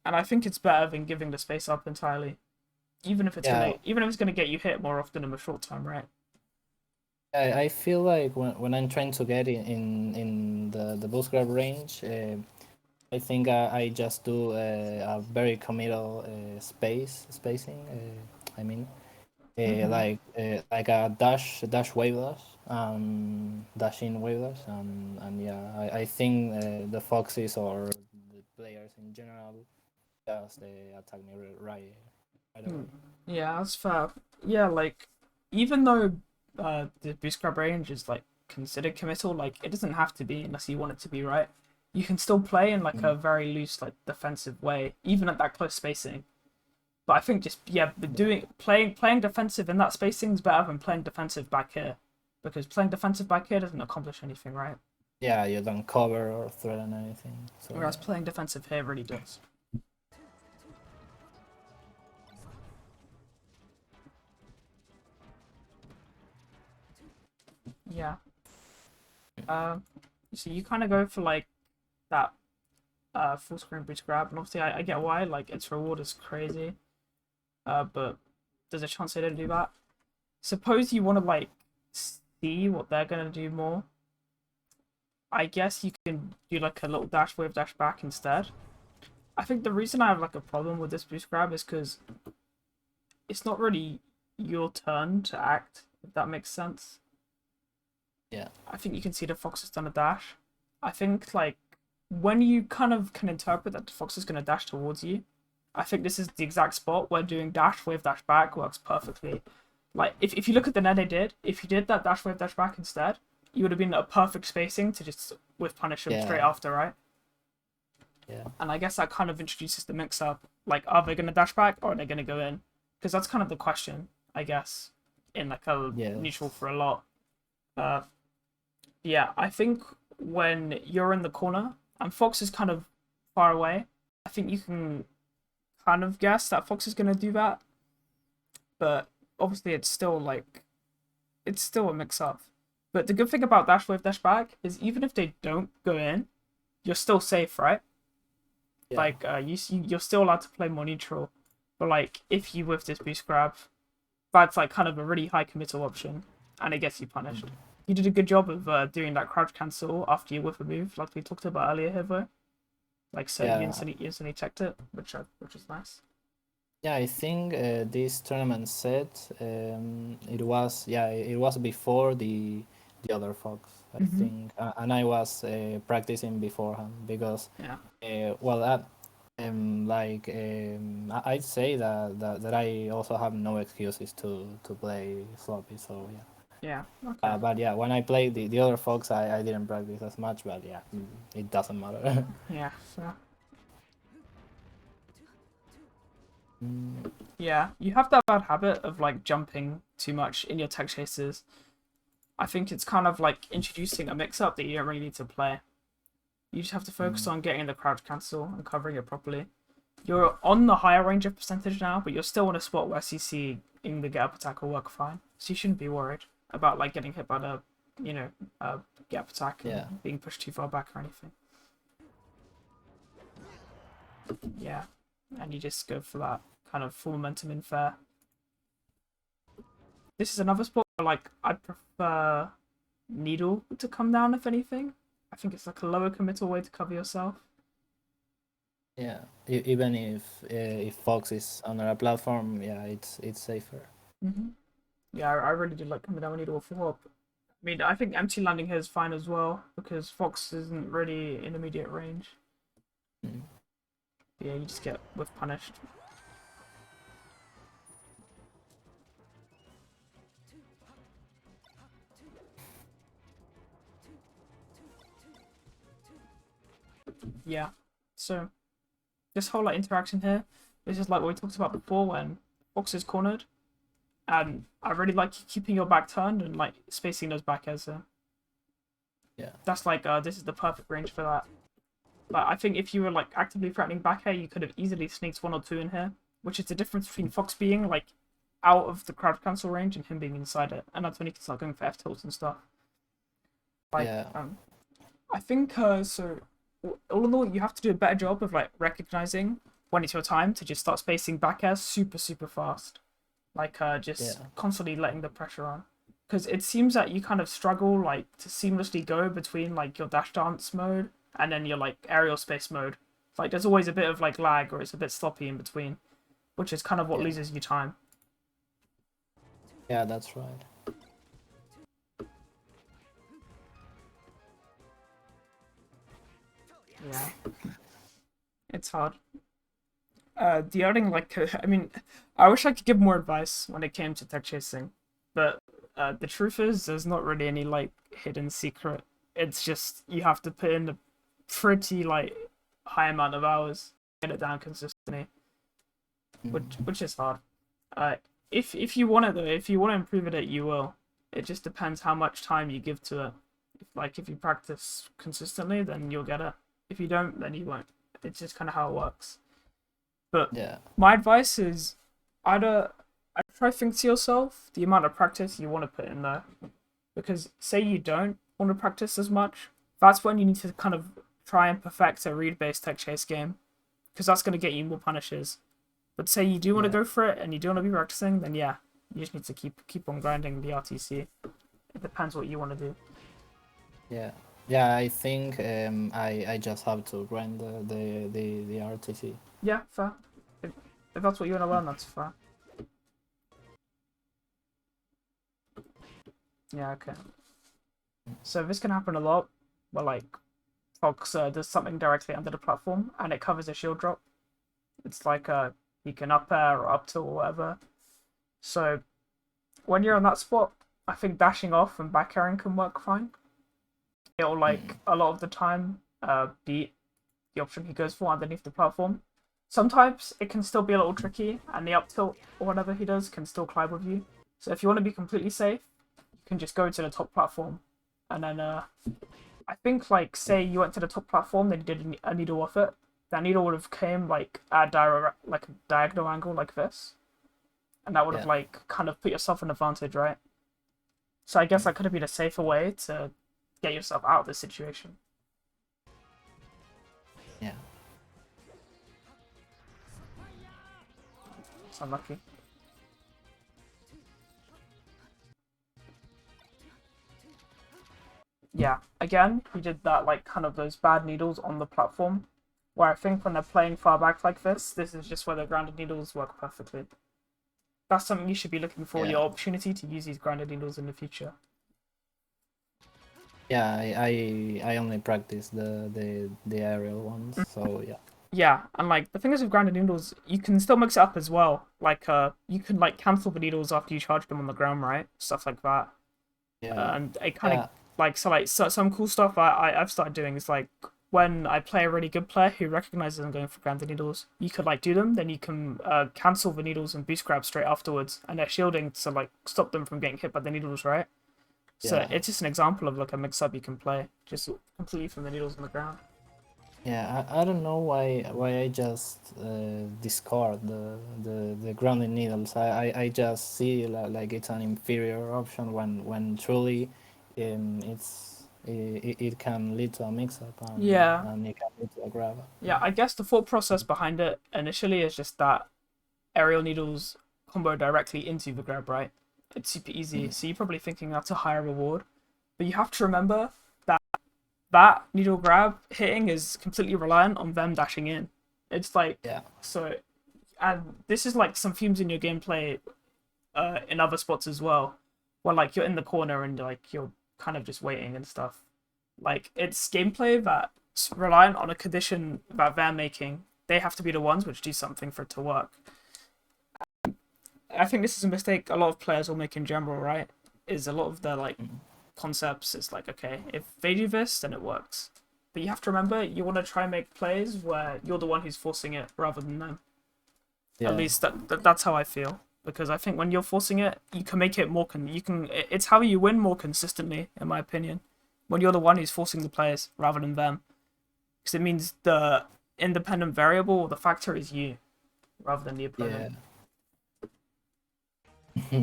and I think it's better than giving the space up entirely, even if it's gonna get you hit more often in the short time, right? I feel like when I'm trying to get in the boost grab range, I think I just do a very committal spacing. I mean, like a dash waveless, dash in waveless, and yeah, I think the foxes or the players in general just attack me right away. Yeah, that's fair. Yeah, like even though the boost grab range is like considered committal, like it doesn't have to be unless you want it to be, right? You can still play in like a very loose, like defensive way, even at that close spacing. But I think just playing defensive in that spacing is better than playing defensive back here, because playing defensive back here doesn't accomplish anything, right? Yeah, you don't cover or threaten anything. So Whereas playing defensive here really does. Yeah. So you kind of go for like that full screen boost grab, and obviously I get why, like its reward is crazy. But there's a chance they don't do that. Suppose you want to like see what they're gonna do more. I guess you can do like a little dash wave dash back instead. I think the reason I have like a problem with this boost grab is because it's not really your turn to act, if that makes sense. yeah. I think you can see the fox has done a dash. I think like when you kind of can interpret that the fox is gonna dash towards you, I think this is the exact spot where doing dash wave dash back works perfectly. Like if you look at the net they did, if you did that dash wave dash back instead, you would have been at a perfect spacing to just with punish them straight after, right? Yeah. And I guess that kind of introduces the mix up. Like, are they gonna dash back or are they gonna go in? Because that's kind of the question, I guess, in like a neutral for a lot. Yeah, I think when you're in the corner and Fox is kind of far away, I think you can kind of guess that Fox is gonna do that. But obviously it's still a mix up. But the good thing about dash wave dash back is even if they don't go in, you're still safe, right? Yeah. Like you're still allowed to play more neutral. But like if you whiff this boost grab, that's like kind of a really high committal option, and it gets you punished. You did a good job of doing that crouch cancel after you whiff a move, like we talked about earlier here, though. Like so, you instantly checked it, which is nice. Yeah, I think this tournament set it was before the other Fox, I think, and I was practicing beforehand because I'd say that I also have no excuses to play sloppy, so yeah. Yeah. Okay. But yeah, when I played the other Fox, I didn't practice as much, but yeah, it doesn't matter. Yeah. So. Yeah, you have that bad habit of like jumping too much in your tech chases. I think it's kind of like introducing a mix-up that you don't really need to play. You just have to focus on getting the crouch cancel and covering it properly. You're on the higher range of percentage now, but you're still in a spot where CC in the get up attack will work fine. So you shouldn't be worried about like getting hit by the, get up attack and being pushed too far back or anything. Yeah, and you just go for that kind of full momentum in fair. This is another spot where like I'd prefer needle to come down if anything. I think it's like a lower committal way to cover yourself. Yeah, even if Fox is on a platform, yeah, it's safer. Yeah, I really did like coming down with needle for up. I mean, I think empty landing here is fine as well because Fox isn't really in immediate range. Yeah, you just get whiff punished. Yeah, so this whole like interaction here is just like what we talked about before when Fox is cornered And I really like keeping your back turned and like spacing those back airs in. Yeah. That's like this is the perfect range for that. But I think if you were like actively threatening back air, you could have easily sneaked 1 or 2 in here, which is the difference between Fox being like out of the crowd cancel range and him being inside it, and that's when he can start going for F tilts and stuff. Like, Yeah. I think so. All in all, you have to do a better job of like recognizing when it's your time to just start spacing back airs super fast, like just constantly letting the pressure on. Because it seems that you kind of struggle like to seamlessly go between like your dash dance mode and then your like aerial space mode. Like there's always a bit of like lag or it's a bit sloppy in between, which is kind of what loses you time. Yeah, that's right. Yeah, it's hard. The other thing, like, I mean, I wish I could give more advice when it came to tech chasing, but the truth is, there's not really any like hidden secret. It's just you have to put in a pretty like high amount of hours to get it down consistently, which is hard. If you want it though, if you want to improve it, you will. It just depends how much time you give to it. If you practice consistently, then you'll get it. If you don't, then you won't. It's just kind of how it works. But my advice is either try to think to yourself the amount of practice you want to put in there. Because say you don't want to practice as much, that's when you need to kind of try and perfect a read-based tech chase game. Because that's going to get you more punishes. But say you do want to go for it and you do want to be practicing, then yeah, you just need to keep on grinding the RTC. It depends what you want to do. Yeah, I think I just have to grind the RTC. Yeah, fair. If that's what you want to learn, that's fair. Yeah, okay. So this can happen a lot, where like Fox does something directly under the platform and it covers a shield drop. It's like you can up air or up tilt or whatever. So when you're on that spot, I think dashing off and back airing can work fine. It'll like a lot of the time beat the option he goes for underneath the platform. Sometimes it can still be a little tricky and the up tilt or whatever he does can still climb with you. So if you want to be completely safe, you can just go to the top platform and then I think like say you went to the top platform, then you did a needle off it. That needle would have came like at a diagonal angle like this, and that would have like kind of put yourself in advantage, right? So I guess that could have been a safer way to get yourself out of this situation. Yeah. It's unlucky. Yeah, again, he did that like kind of those bad needles on the platform. Where I think when they're playing far back like this is just where the grounded needles work perfectly. That's something you should be looking for, your opportunity to use these grounded needles in the future. Yeah, I only practice the aerial ones, so yeah. Yeah, and like the thing is with grounded needles, you can still mix it up as well. Like you can like cancel the needles after you charge them on the ground, right? Stuff like that. Yeah. And it kind of like some cool stuff I've started doing is like when I play a really good player who recognizes I'm going for grounded needles, you could like do them, then you can cancel the needles and boost grab straight afterwards, and they're shielding to like stop them from getting hit by the needles, right? So it's just an example of like a mix up you can play, just completely from the needles on the ground. Yeah, I don't know why I just discard the grounded needles. I just see like it's an inferior option when truly it can lead to a mix-up and it can lead to a grab. Yeah, I guess the thought process behind it initially is just that aerial needles combo directly into the grab, right? It's super easy, so you're probably thinking that's a higher reward. But you have to remember that needle grab hitting is completely reliant on them dashing in. It's like, so, and this is like some themes in your gameplay in other spots as well, where like you're in the corner and like you're kind of just waiting and stuff. Like it's gameplay that's reliant on a condition that they're making. They have to be the ones which do something for it to work. I think this is a mistake a lot of players will make in general, right? Is a lot of their like concepts is like, okay, if they do this, then it works. But you have to remember, you want to try and make plays where you're the one who's forcing it rather than them. At least that's how I feel. because I think when you're forcing it, you can make it more. It's how you win more consistently, in my opinion. When you're the one who's forcing the players rather than them, because it means the independent variable or the factor is you, rather than the opponent. Yeah.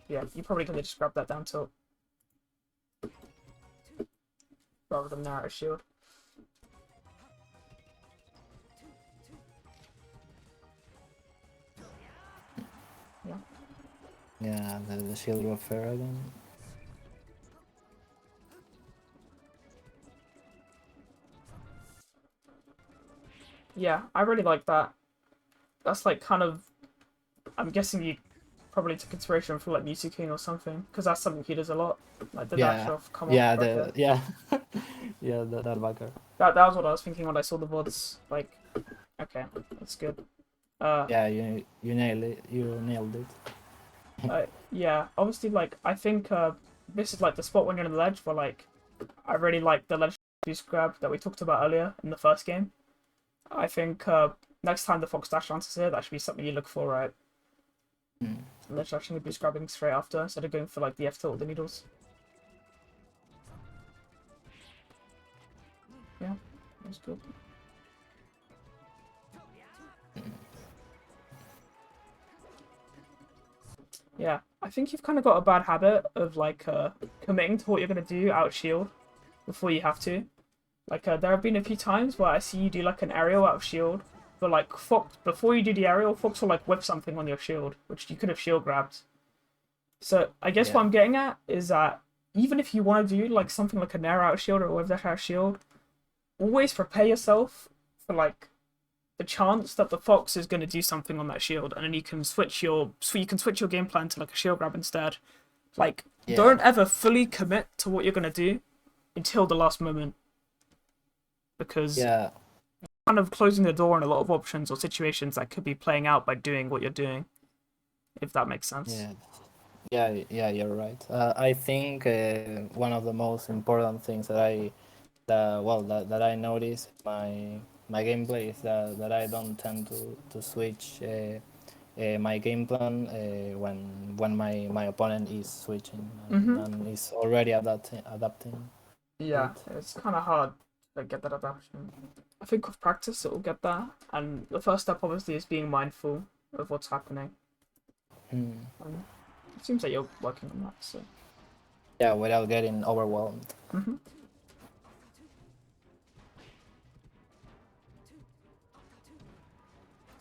Yeah, you probably could have just grabbed that down tilt rather than narrow shield. Yeah. Yeah, the shield warfare again. Yeah, I really like that. That's like kind of. I'm guessing you probably took inspiration from like Mewtwo King or something, because that's something he does a lot, like the dash Yeah, off, come yeah, off. the yeah, yeah, that backer. That was what I was thinking when I saw the VODs. Like, okay, that's good. Yeah, you nailed it. You nailed it. Yeah, obviously, like I think this is like the spot when you're on the ledge where like I really like the ledge boost grab that we talked about earlier in the first game. I think next time the Fox Dash lances here, that should be something you look for, right? Ledge dashing and boost grabbing straight after instead of going for like the F tilt with the needles. Yeah, that's good. Yeah, I think you've kind of got a bad habit of like committing to what you're gonna do out shield before you have to. Like there have been a few times where I see you do like an aerial out of shield, but like Fox before you do the aerial, Fox will like whip something on your shield, which you could have shield grabbed. So I guess what I'm getting at is that even if you want to do like something like a nair out of shield or a wave dash out of shield, always prepare yourself for like the chance that the Fox is going to do something on that shield, and then you can switch your game plan to like a shield grab instead. Like, don't ever fully commit to what you're going to do until the last moment, because Yeah, you're kind of closing the door on a lot of options or situations that could be playing out by doing what you're doing, if that makes sense. yeah, you're right. I think one of the most important things that I notice my gameplay is that I don't tend to switch my game plan when my opponent is switching and is already adapting. Yeah, it's kind of hard to get that adaptation. I think with practice it will get there, and the first step obviously is being mindful of what's happening. It seems like you're working on that, so. Yeah, without getting overwhelmed.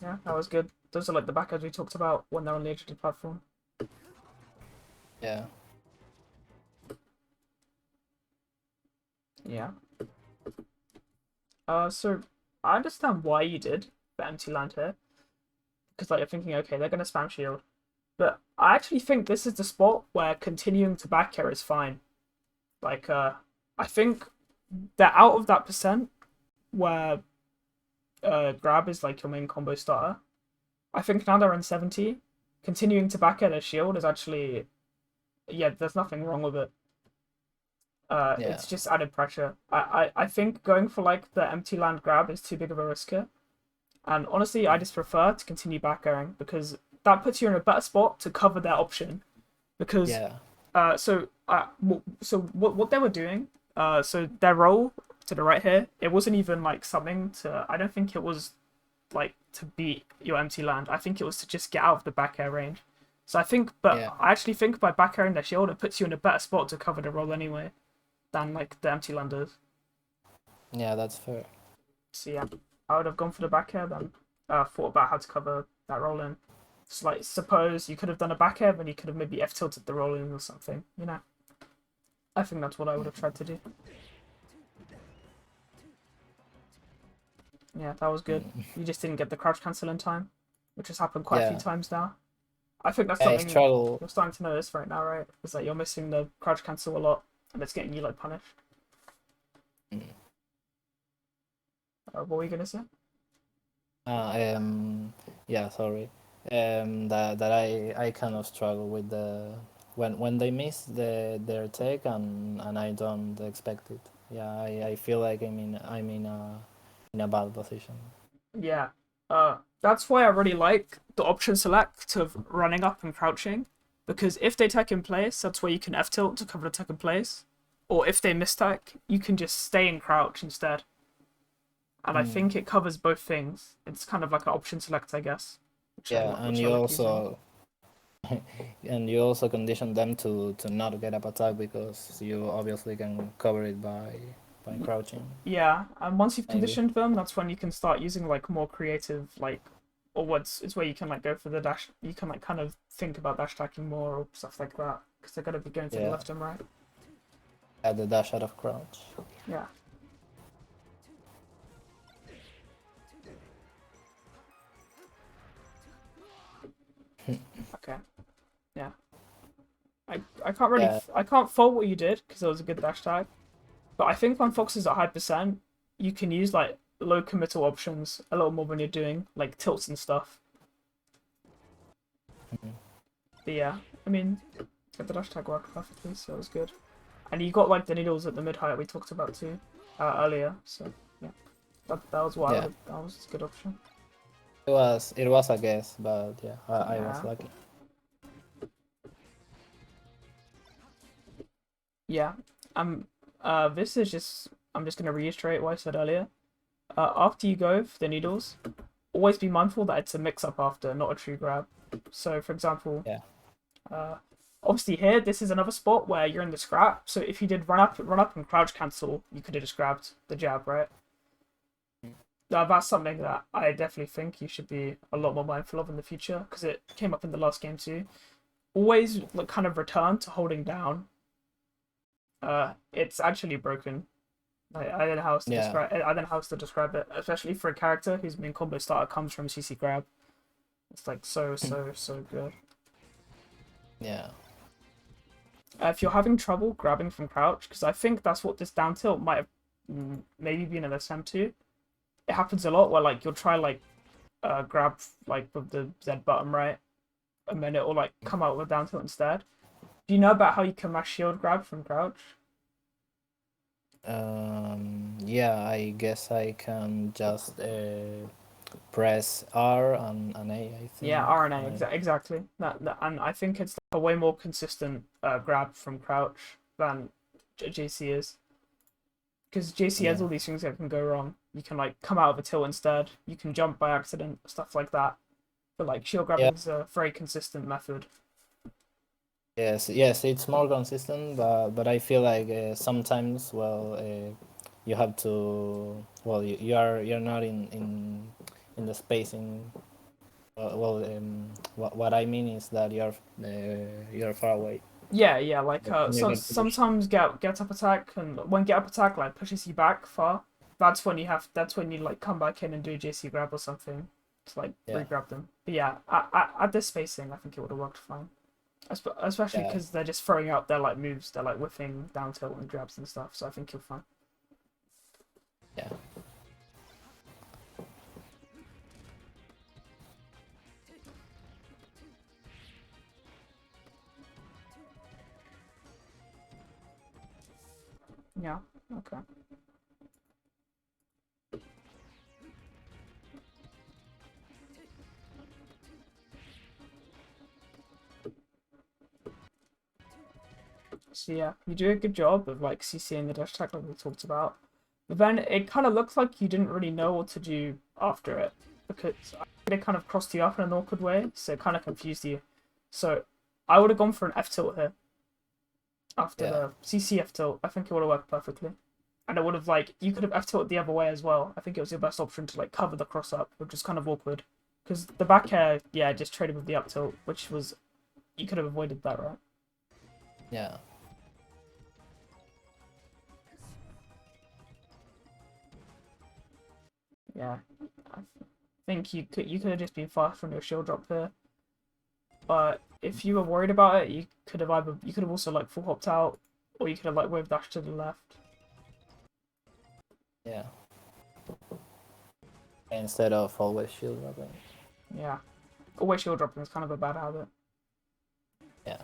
Yeah, that was good. Those are like the backers we talked about when they're on the edge of the platform. Yeah. Yeah. So I understand why you did the empty land here, because like you're thinking, okay, they're gonna spam shield, but I actually think this is the spot where continuing to back air is fine. Like, I think they're out of that percent where grab is like your main combo starter. I think now they're in 70. Continuing to back air their shield is actually, yeah, there's nothing wrong with it. It's just added pressure. I think going for like the empty land grab is too big of a risk here. And honestly, I just prefer to continue back airing because that puts you in a better spot to cover their option. Because so what they were doing, so their roll to the right here, it wasn't even like something to. I don't think it was like to beat your empty land. I think it was to just get out of the back air range. So I think, I actually think by back airing their shield, it puts you in a better spot to cover the roll anyway, than like the empty landers. Yeah, that's fair. So yeah, I would have gone for the back air then. Thought about how to cover that roll in. Just like suppose you could have done a back air, but you could have maybe F tilted the roll in or something. You know. I think that's what I would have tried to do. Yeah, that was good. You just didn't get the crouch cancel in time, which has happened quite a few times now. I think that's something you're starting to notice right now, right? Is that you're missing the crouch cancel a lot, and it's getting you like punished. What were you gonna say? Yeah, sorry. That I kind of struggle with the when they miss their take and I don't expect it. Yeah, I feel like I'm in a bad position. Yeah, That's why I really like the option select of running up and crouching, because if they tech in place, that's where you can F tilt to cover the tech in place, or if they mistech, you can just stay in crouch instead. And I think it covers both things. It's kind of like an option select, I guess. Yeah, and which I you like using. also and you also condition them to not get up attack because you obviously can cover it by crouching. Yeah, and once you've Maybe. conditioned them, that's when you can start using like more creative like, or what's it's where you can like go for the dash. You can like kind of think about dash attacking more or stuff like that because they're gonna be going to the Yeah. left and right. Add the dash out of crouch. Yeah. Okay. Yeah. I can't really Yeah. I can't fault what you did because it was a good dash tag, but I think when Fox is at high percent, you can use like low committal options a little more when you're doing like tilts and stuff. But yeah, I mean, the dash tag worked perfectly, so it was good. And you got like the needles at the mid height we talked about too earlier. So yeah, that was what Yeah. that was a good option. It was a guess, but yeah, I was Yeah. lucky. Yeah. This is just I'm just gonna reiterate what I said earlier. After you go for the needles, always be mindful that it's a mix-up after, not a true grab. So, for example, Yeah. obviously here, this is another spot where you're in the scrap. So if you did run up and crouch cancel, you could have just grabbed the jab, right? Now, that's something that I definitely think you should be a lot more mindful of in the future because it came up in the last game too. Always like kind of return to holding down. It's actually broken. I don't know how else to Yeah. describe. I don't know how else to describe it, especially for a character whose main combo starter comes from CC grab. It's like so good. Yeah. If you're having trouble grabbing from crouch, because I think that's what this down tilt might have maybe been an SM2. It happens a lot where like you'll try like grab like with the Z button right, and then it will like come out with down tilt instead. Do you know about how you can mash shield grab from crouch? Yeah, I guess I can just press R and A, I think. Yeah, RNA, exactly. And I think it's a way more consistent grab from crouch than JC is. Because JC has all these things that can go wrong. You can like come out of a tilt instead. You can jump by accident, stuff like that. But like shield grabbing is a very consistent method. Yes, it's more consistent, but I feel like sometimes, you have to, you're not in the spacing. What I mean is that you're far away. Yeah, like You so, need to push. sometimes get up attack, and when get up attack like pushes you back far, that's when you like come back in and do a JC grab or something to like re-grab them. But yeah, at this spacing, I think it would have worked fine. Especially because they're just throwing out their like moves, they're like whiffing down tilt and grabs and stuff. So I think you're fine. Yeah. Yeah. Okay. So yeah, you do a good job of like CCing the dash attack like we talked about. But then it kind of looks like you didn't really know what to do after it because it kind of crossed you up in an awkward way, so it kind of confused you. So I would have gone for an F tilt here after the CC F tilt. I think it would have worked perfectly, and it would have like you could have F tilted the other way as well. I think it was your best option to like cover the cross up, which is kind of awkward because the back air, yeah, just traded with the up tilt, which was you could have avoided that, right? Yeah. Yeah, I think you could have just been fast from your shield drop here. But if you were worried about it, you could have also like full hopped out, or you could have like wave dashed to the left. Yeah. Instead of always shield dropping. Yeah, always shield dropping is kind of a bad habit. Yeah.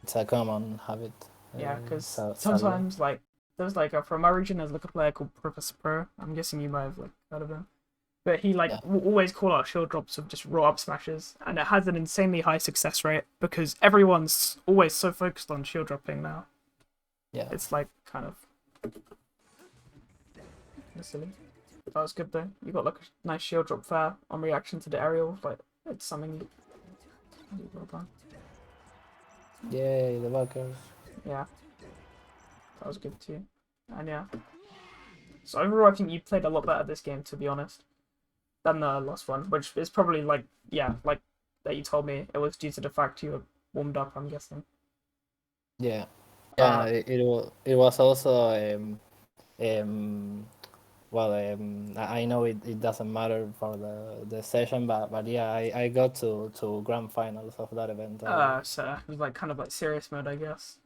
It's a common habit. Yeah, because sadly. sometimes like there's like from my region there's like a player called Professor Pro. I'm guessing you might have like heard of him. but he like Yeah. will always call out shield drops with just raw up smashes, and it has an insanely high success rate because everyone's always so focused on shield dropping now. Yeah. It's like kind of silly. That was good though. You got like a nice shield drop there on reaction to the aerial. Like it's something you well done. Yay, the backers. Yeah, that was good too. And yeah, so overall, I think you played a lot better this game, to be honest, than the last one, which is probably like like that you told me it was due to the fact you were warmed up. I'm guessing. Yeah. Yeah, it was also well, I know it doesn't matter for the session, but yeah, I got to grand finals of that event. So it was like kind of like serious mode, I guess.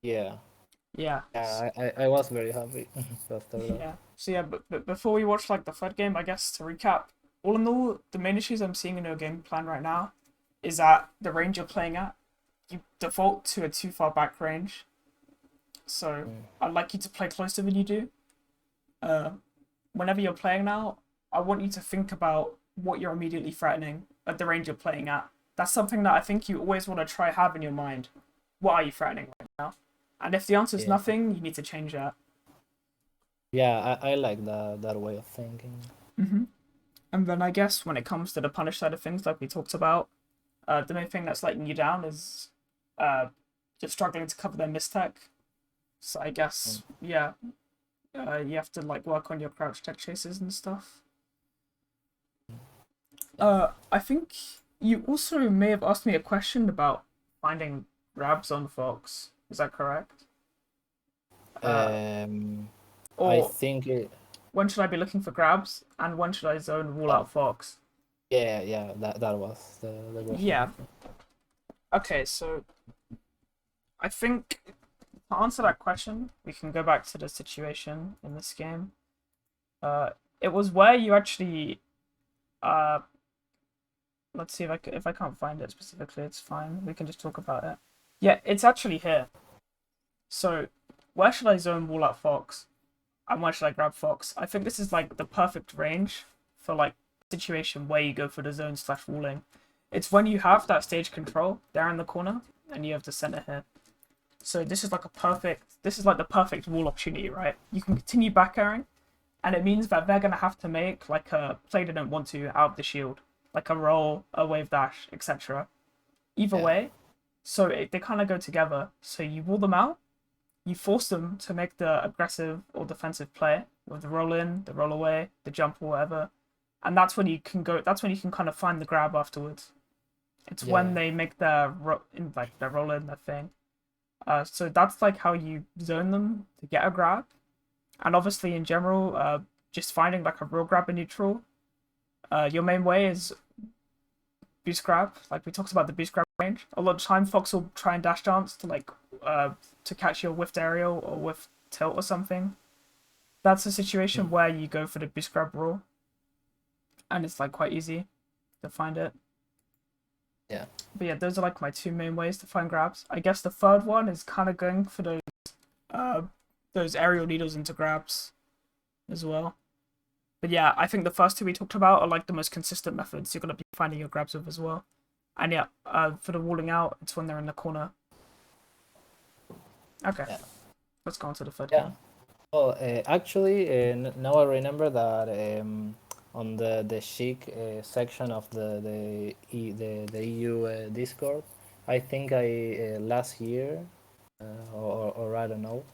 Yeah. Yeah. Yeah, I was very happy after that. Yeah. So yeah, but before we watch like the third game, I guess to recap, all in all, the main issues I'm seeing in your game plan right now is that the range you're playing at, you default to a too far back range. So I'd like you to play closer than you do. Whenever you're playing now, I want you to think about what you're immediately threatening at the range you're playing at. That's something that I think you always want to try have in your mind. What are you threatening right now? And if the answer is Yeah. nothing, you need to change that. Yeah, I like that way of thinking. And then I guess when it comes to the punish side of things, like we talked about, the main thing that's letting you down is just struggling to cover their mistech. So I guess you have to like work on your crouch tech chases and stuff. I think you also may have asked me a question about finding grabs on Fox. Is that correct? I Or think when should I be looking for grabs, and when should I zone rule out Fox? yeah, that was the question. Yeah. Okay, so I think to answer that question, we can go back to the situation in this game. It was where you actually let's see if I can't find it specifically, it's fine. We can just talk about it. Yeah, it's actually here. So, where should I zone wall out Fox? And where should I grab Fox? I think this is like the perfect range for like situation where you go for the zone / walling. It's when you have that stage control there in the corner and you have the center here. So this is like the perfect wall opportunity, right? You can continue back airing, and it means that they're gonna have to make like a play they don't want to out of the shield, like a roll, a wave dash, etc. Either way, so they kind of go together. So you wall them out, you force them to make the aggressive or defensive play with the roll in, the roll away, the jump or whatever, and that's when you can go. That's when you can kind of find the grab afterwards. It's when they make their roll in, their thing. So that's like how you zone them to get a grab, and obviously in general, just finding like a real grab in neutral. Your main way is boost grab. Like we talked about the boost grab range. A lot of time, Fox will try and dash dance to to catch your whiffed aerial or whiff tilt or something. That's a situation where you go for the boost grab rule, and it's like quite easy to find it. Yeah. But yeah, those are like my two main ways to find grabs. I guess the third one is kind of going for those aerial needles into grabs as well. But yeah, I think the first two we talked about are like the most consistent methods you're gonna be finding your grabs with as well. And yeah, for the walling out, it's when they're in the corner. Okay, let's go on to the third game. Well, actually, now I remember that on the Sheik section of the EU Discord, I think I last year or I don't know,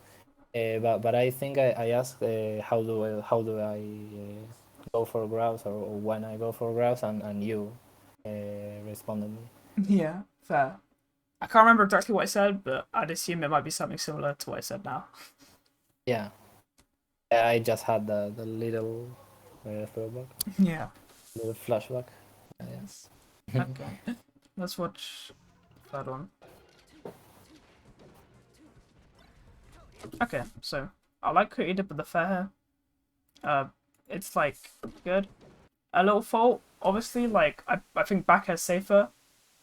but I think I asked how do I go for grabs or when I go for grabs, and you responded me. Yeah, fair. I can't remember exactly what I said, but I'd assume it might be something similar to what I said now. Yeah, I just had the little throwback, Yeah. little flashback. Yes. Okay. Let's watch the third one. Okay, so I like what you did with the fair hair. It's like good. A little fault, obviously. Like I think back hair's safer,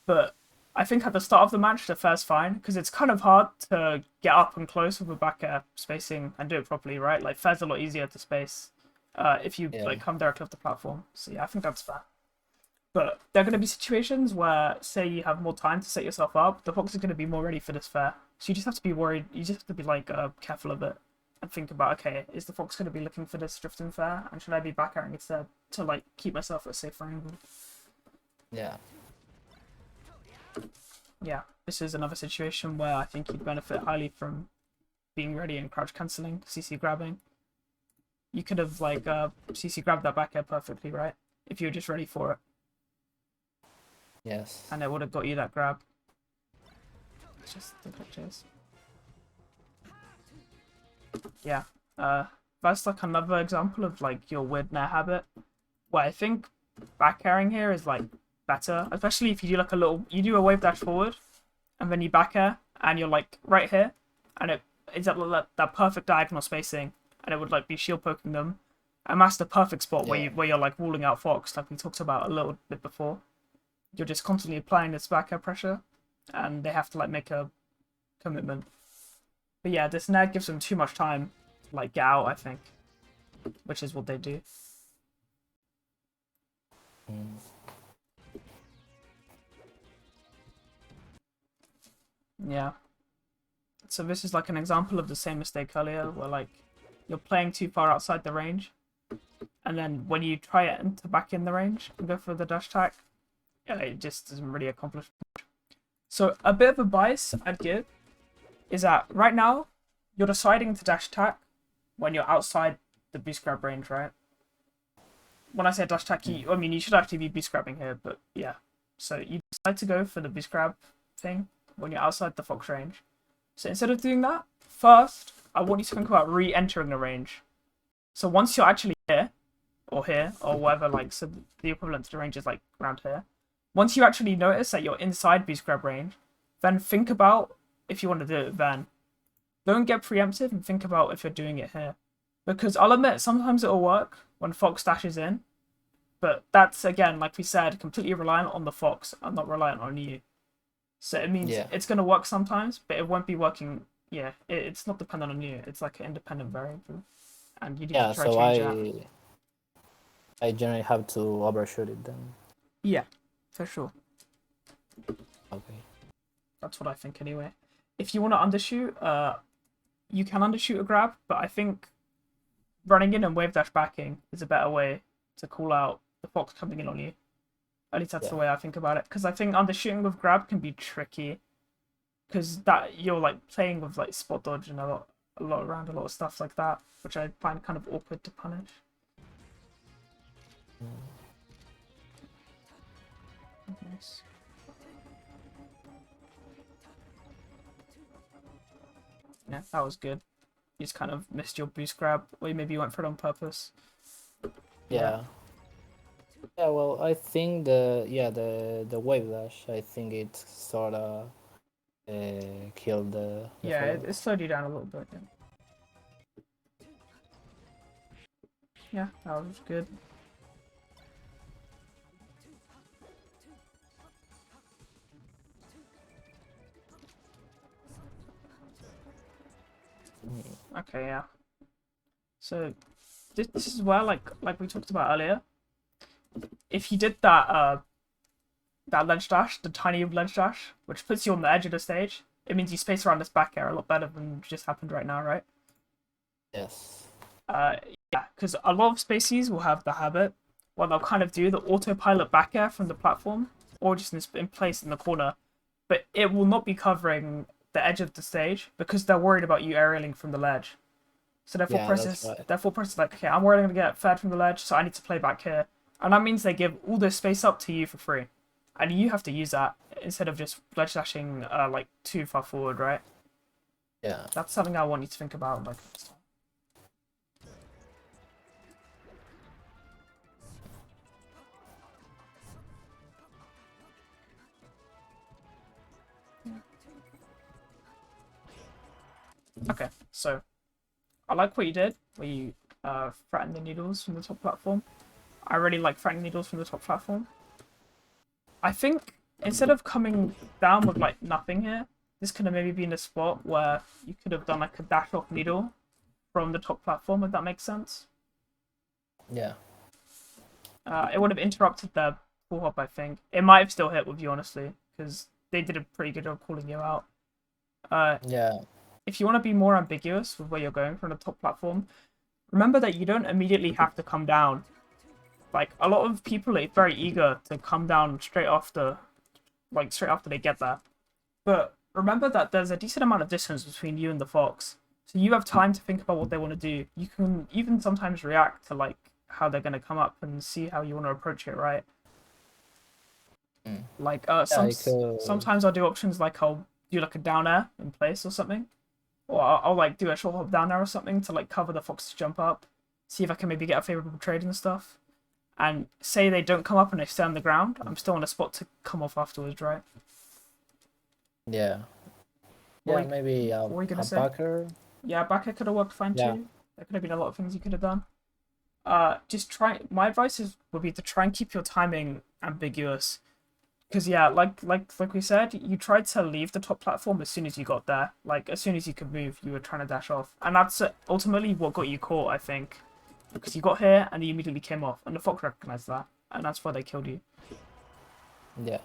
but I think at the start of the match the fair's fine because it's kind of hard to get up and close with a back air spacing and do it properly, right? Like fair's a lot easier to space if you Yeah. like come directly off the platform. So yeah, I think that's fair. But there are going to be situations where, say, you have more time to set yourself up, the fox is going to be more ready for this fair. So you just have to be worried. You just have to be like careful of it and think about, okay, is the fox going to be looking for this drifting fair, and should I be back airing instead to like keep myself at a safer angle? Yeah. Yeah, this is another situation where I think you'd benefit highly from being ready and crouch cancelling, CC grabbing. You could have like CC grabbed that back air perfectly, right? If you were just ready for it, Yes. and it would have got you that grab. It's just the glitches. Yeah, that's like another example of like your weird nair habit, where I think back airing here is like better, especially if you do like you do a wave dash forward, and then you back air, and you're like right here, and it's at that perfect diagonal spacing, and it would like be shield poking them, and that's the perfect spot where you're like ruling out fox, like we talked about a little bit before. You're just constantly applying this back air pressure, and they have to like make a commitment. But yeah, this nair gives them too much time to like get out, I think, which is what they do. Mm. Yeah. So this is like an example of the same mistake earlier, where like you're playing too far outside the range, and then when you try it enter back in the range and go for the dash attack, it just doesn't really accomplish much. So a bit of advice I'd give is that right now you're deciding to dash attack when you're outside the boost grab range, right? When I say dash attack, I mean you should actually be boost grabbing here, but yeah. So you decide to go for the boost grab thing when you're outside the fox range. So instead of doing that, first I want you to think about re-entering the range. So once you're actually here, or whatever, like, so the equivalent to the range is like around here. Once you actually notice that you're inside boost grab range, then think about if you want to do it then. Don't get preemptive and think about if you're doing it here. Because I'll admit, sometimes it'll work when fox dashes in, but that's, again, like we said, completely reliant on the fox and not reliant on you. So it means it's going to work sometimes, but it won't be working. Yeah, it's not dependent on you. It's like an independent variable, and you need to try to change that. I generally have to overshoot it then. Yeah, for sure. Okay. That's what I think anyway. If you want to undershoot, you can undershoot a grab, but I think running in and wave dash backing is a better way to call out the fox coming in on you. At least that's the way I think about it. Because I think undershooting with grab can be tricky. Because that you're like playing with like spot dodge and a lot around a lot of stuff like that, which I find kind of awkward to punish. Nice. Yeah, that was good. You just kind of missed your boost grab, or maybe you went for it on purpose. Yeah. Yeah, well, I think the wave dash, I think it sort of killed the yeah, it slowed you down a little bit. Yeah, that was good. Okay, yeah. So this is where like we talked about earlier. If you did that that ledge dash, the tiny ledge dash, which puts you on the edge of the stage, it means you space around this back air a lot better than just happened right now, right? Yes. Yeah, because a lot of spacies will have the habit where they'll kind of do the autopilot back air from the platform, or just in place in the corner, but it will not be covering the edge of the stage because they're worried about you aerialing from the ledge. So therefore, press is like, okay, I'm worried I'm gonna get fed from the ledge, so I need to play back here, and that means they give all this space up to you for free, and you have to use that instead of just ledge dashing like too far forward, right? Yeah. That's something I want you to think about, like. Okay, so I like what you did, where you threatened the needles from the top platform. I really like threatening needles from the top platform. I think instead of coming down with like nothing here, this could have maybe been a spot where you could have done like a dash off needle from the top platform, if that makes sense. Yeah. It would have interrupted their pull hop, I think. It might have still hit with you, honestly, because they did a pretty good job calling you out. Yeah. If you want to be more ambiguous with where you're going from the top platform, remember that you don't immediately have to come down. Like, a lot of people are very eager to come down straight after they get there. But remember that there's a decent amount of distance between you and the fox. So you have time to think about what they want to do. You can even sometimes react to, like, how they're going to come up and see how you want to approach it, right? Like, Yeah, I could. sometimes I'll do options like I'll do, like, a down air in place or something. Or I'll like, do a short hop down air or something to, like, cover the fox to jump up. See if I can maybe get a favorable trade and stuff. And say they don't come up and they stay on the ground, I'm still on a spot to come off afterwards, right? Yeah. What Yeah, maybe what were you gonna a say? backer. Yeah, backer could have worked fine Yeah. too. There could have been a lot of things you could have done. Just try. My advice would be to try and keep your timing ambiguous, because yeah, like we said, you tried to leave the top platform as soon as you got there. Like as soon as you could move, you were trying to dash off, and that's ultimately what got you caught, I think, because you got here and you immediately came off, and the fox recognized that, and that's why they killed you. Yeah.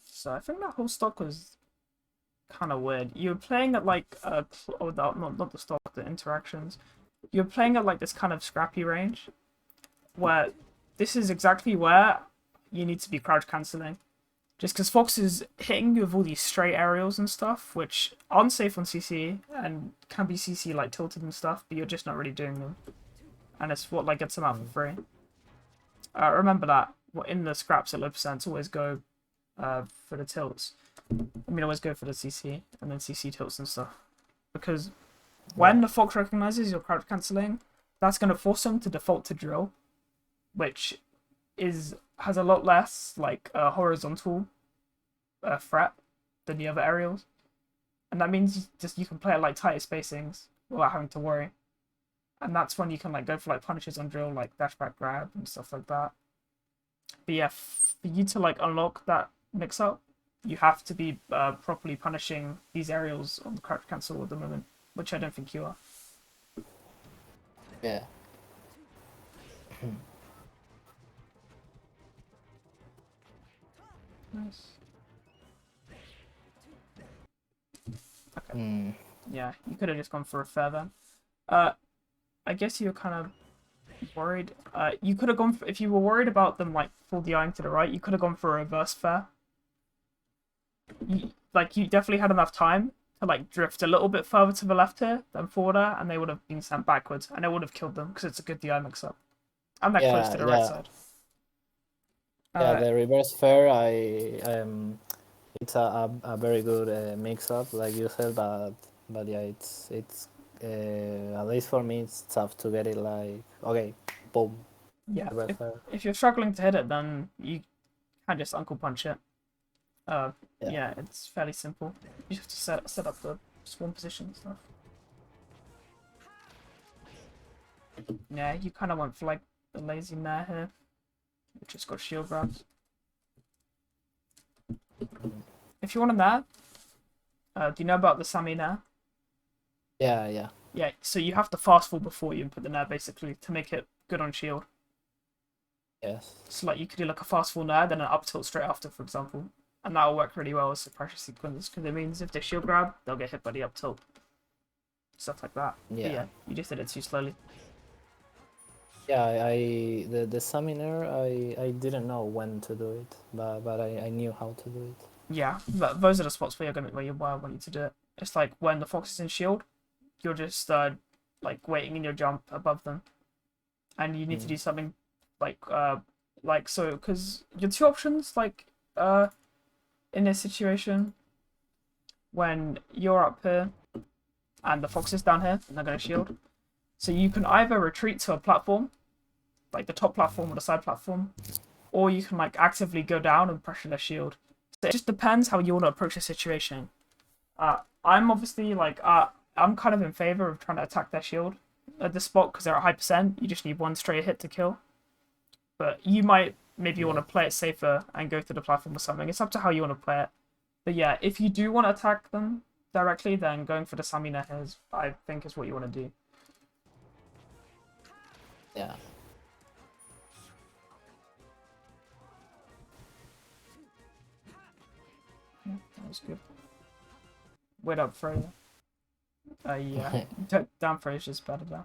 So I think that whole stock was kind of weird. You were playing at like not the stock, the interactions. You were playing at like this kind of scrappy range, where this is exactly where you need to be crouch cancelling. Just because Fox is hitting you with all these straight aerials and stuff, which aren't safe on CC and can be CC like tilted and stuff, but you're just not really doing them. And it's what like gets them out for free. Remember that. In the scraps at low percent, always go for the tilts. I mean, always go for the CC and then CC tilts and stuff. Because when the Fox recognizes your crouch cancelling, that's going to force them to default to drill, which has a lot less like horizontal threat than the other aerials, and that means you can play at like tighter spacings without having to worry. And that's when you can like go for like punishes on drill, like dash back grab and stuff like that. But yeah, for you to like unlock that mix up, you have to be properly punishing these aerials on the crouch cancel at the moment, which I don't think you are. Yeah. Nice. Okay. Yeah, you could have just gone for a fair then. I guess you were kind of worried. You could have gone for, if you were worried about them like full DIing to the right, you could have gone for a reverse fair. You definitely had enough time to like drift a little bit further to the left here than forward there, and they would have been sent backwards, and it would have killed them because it's a good DI mix up. And they're close to the right side. Yeah, the reverse fair, it's a very good mix up, like you said, but yeah, it's at least for me, it's tough to get it like, okay, boom. Yeah, if you're struggling to hit it, then you can just uncle punch it. Yeah, it's fairly simple. You just have to set up the spawn position and stuff. Yeah, you kind of went for like the lazy mare here. It just got shield grabs. If you want a nair, do you know about the Sami nair? Yeah. Yeah, so you have to fast fall before you input the nair basically to make it good on shield. Yes. So like you could do like a fast fall nair, then an up tilt straight after, for example. And that'll work really well as a pressure sequence because it means if they shield grab, they'll get hit by the up tilt. Stuff like that. Yeah. But yeah, you just did it too slowly. Yeah, the summoner, I didn't know when to do it, but I knew how to do it. Yeah, those are the spots where I want you to do it. It's like when the fox is in shield, you're just like waiting in your jump above them, and you need to do something like so, because your two options like in this situation, when you're up here and the fox is down here and they're gonna shield, so you can either retreat to a platform, like the top platform or the side platform, or you can like actively go down and pressure their shield. So it just depends how you want to approach the situation. I'm obviously like I'm kind of in favor of trying to attack their shield at this spot because they're at high percent. You just need one straight hit to kill. But you might maybe Yeah. want to play it safer and go through the platform or something. It's up to how you want to play it. But yeah, if you do want to attack them directly, then going for the Samina is, I think, is what you want to do. Yeah. That was good. Wait up throw. Yeah. Down throw is just better there.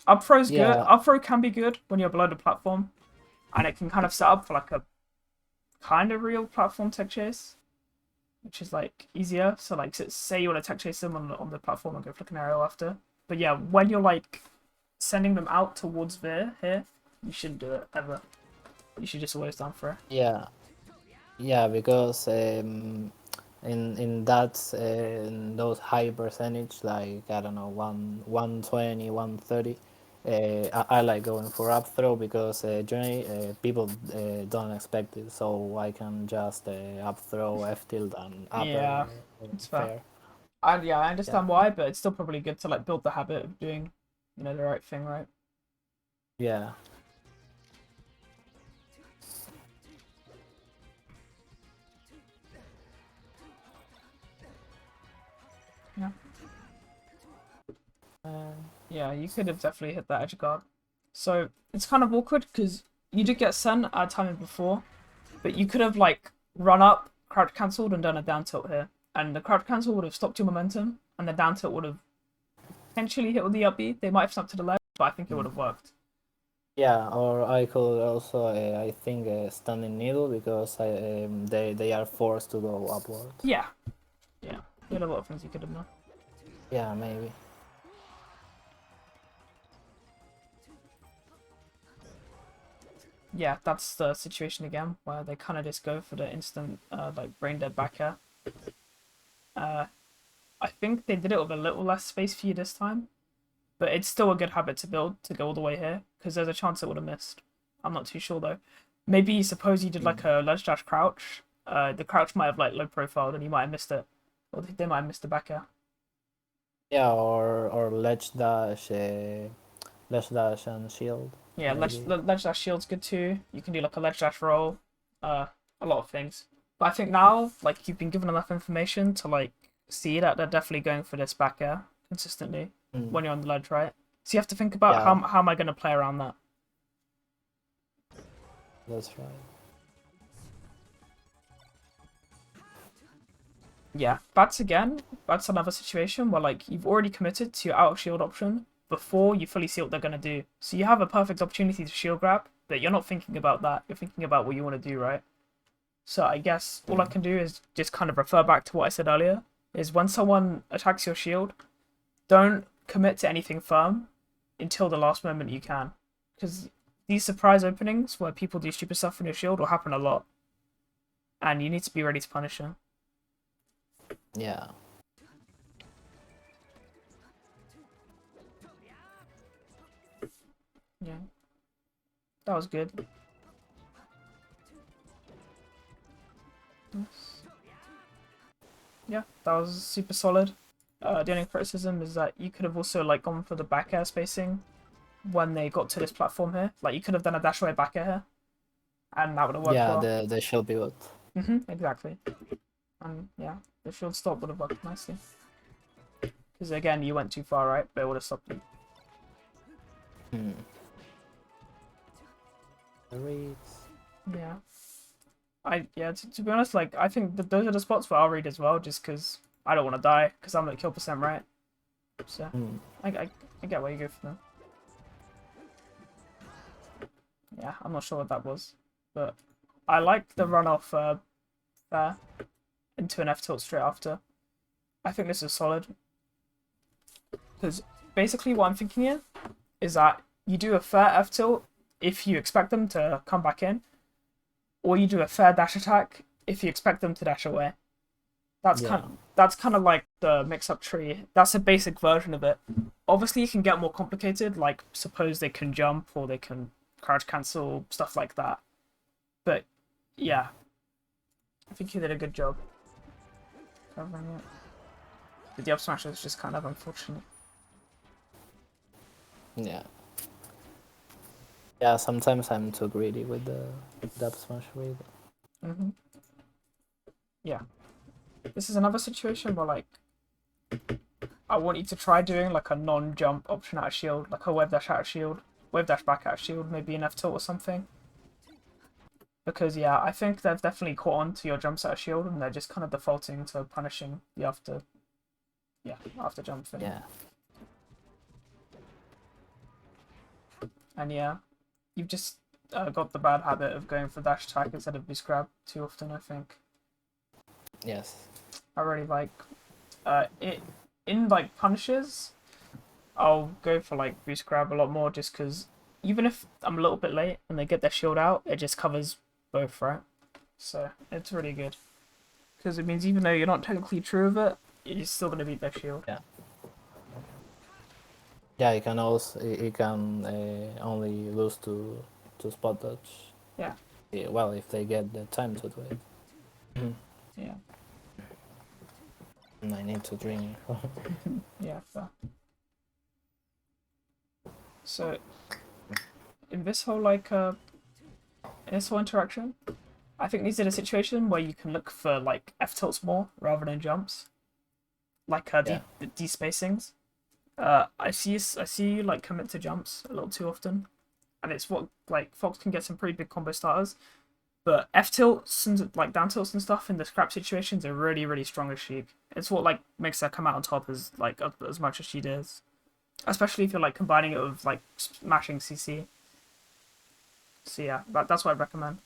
Up throw's good. Yeah. Up throw can be good when you're below the platform. And it can kind of set up for like a kind of real platform tech chase. Which is like easier. So like say you want to tech chase them on the platform and go flick an arrow after. But yeah, when you're like sending them out towards Veer here, you shouldn't do it ever. You should just always down throw. Yeah. Yeah, because in that in those high percentage, like I don't know, 120, 130, I like going for up throw because generally people don't expect it, so I can just up throw F tilde and upper Yeah, it's fair. fair. Yeah, I understand Yeah. why, but it's still probably good to like build the habit of doing, the right thing, right? Yeah. Yeah. Uh, Yeah, you could have definitely hit that edge guard. So it's kind of awkward because you did get sent at a time before, but you could have like run up, crouch cancelled, and done a down tilt here, and the crouch cancel would have stopped your momentum, and the down tilt would have potentially hit with the up B. They might have snapped to the left, but I think it would have worked. yeah, or I could also I think standing needle because they are forced to go upward. Yeah, yeah. You had a lot of things you could have done. Yeah, maybe. Yeah, that's the situation again where they kind of just go for the instant like brain dead back air. I think they did it with a little less space for you this time, but it's still a good habit to build to go all the way here because there's a chance it would have missed. I'm not too sure though. Maybe suppose you did like a ledge dash crouch. The crouch might have like low profiled and you might have missed it, or they might have missed the back air. Yeah, or ledge dash and shield. Yeah, Maybe. ledge dash shield's good too. You can do like a ledge dash roll, a lot of things. But I think now, like you've been given enough information to like see that they're definitely going for this back air consistently when you're on the ledge, right? So you have to think about Yeah. how am I going to play around that? That's right. Yeah, that's another situation where like you've already committed to your out of shield option before you fully see what they're gonna do. So you have a perfect opportunity to shield grab, but you're not thinking about that. You're thinking about what you want to do, right? So I guess all I can do is just kind of refer back to what I said earlier. Is when someone attacks your shield, don't commit to anything firm until the last moment you can, because these surprise openings where people do stupid stuff on your shield will happen a lot, and you need to be ready to punish them. Yeah. Yeah. That was good. Yes. Yeah, that was super solid. The only criticism is that you could have also like gone for the back air spacing when they got to this platform here. Like you could have done a dash away back air here, and that would have worked Yeah, well. the shield pivot. Exactly. And yeah, the shield stop would have worked nicely. Because again, you went too far, right? But it would have stopped you. The reads. Yeah. To be honest, like I think that those are the spots where I'll read as well, just because I don't want to die, because I'm at kill percent, right? So I get where you go for them. Yeah, I'm not sure what that was, but I like the run off there into an F tilt straight after. I think this is solid, because basically what I'm thinking here is that you do a fair F tilt if you expect them to come back in, or you do a fair dash attack if you expect them to dash away. That's kind of like the mix-up tree. That's a basic version of it. Obviously, you can get more complicated. Like, suppose they can jump or they can crouch cancel, stuff like that. But yeah, I think you did a good job covering it. But the up smash was just kind of unfortunate. Yeah. Yeah, sometimes I'm too greedy with the dub smash read. Mm-hmm. Yeah. This is another situation where, like, I want you to try doing, like, a non-jump option out of shield, like a wave dash out of shield, wave dash back out of shield, maybe an F tilt or something. Because, yeah, I think they've definitely caught on to your jumps out of shield, and they're just kind of defaulting to punishing the after jump thing. Yeah. And, yeah, you've just got the bad habit of going for dash attack instead of boost grab too often, I think. Yes. I really like it in like punishes. I'll go for like boost grab a lot more just because even if I'm a little bit late and they get their shield out, it just covers both, right? So it's really good because it means even though you're not technically true of it, you're still gonna beat their shield. Yeah. Yeah, you can also you can only lose to spot dodge. Yeah. Well, if they get the time to do it. Yeah. And I need to drink. Yeah. Fair. So in this whole interaction, I think these are the situation where you can look for like F tilts more rather than jumps, like Yeah. the despacings. I see you like commit to jumps a little too often, and it's what like Fox can get some pretty big combo starters, but F tilts and like down tilts and stuff in the scrap situations are really strong as Sheik. It's what like makes her come out on top as much as she does, especially if you're like combining it with like smashing CC. So yeah, that's what I'd recommend.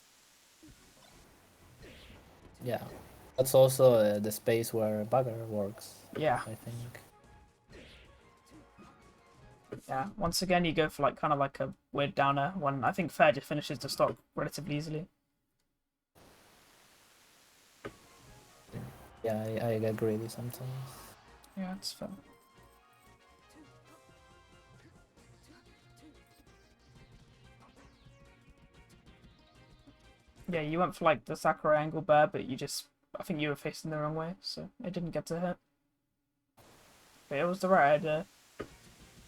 Yeah. That's also the space where Bagger works, Yeah, I think. yeah. Once again, you go for like kind of like a weird downer when I think Fair just finishes the stock relatively easily. Yeah, I get greedy sometimes. Yeah, it's fair. Yeah, you went for like the Sakurai angle bear, but I think you were facing the wrong way, so it didn't get to hit. But it was the right idea.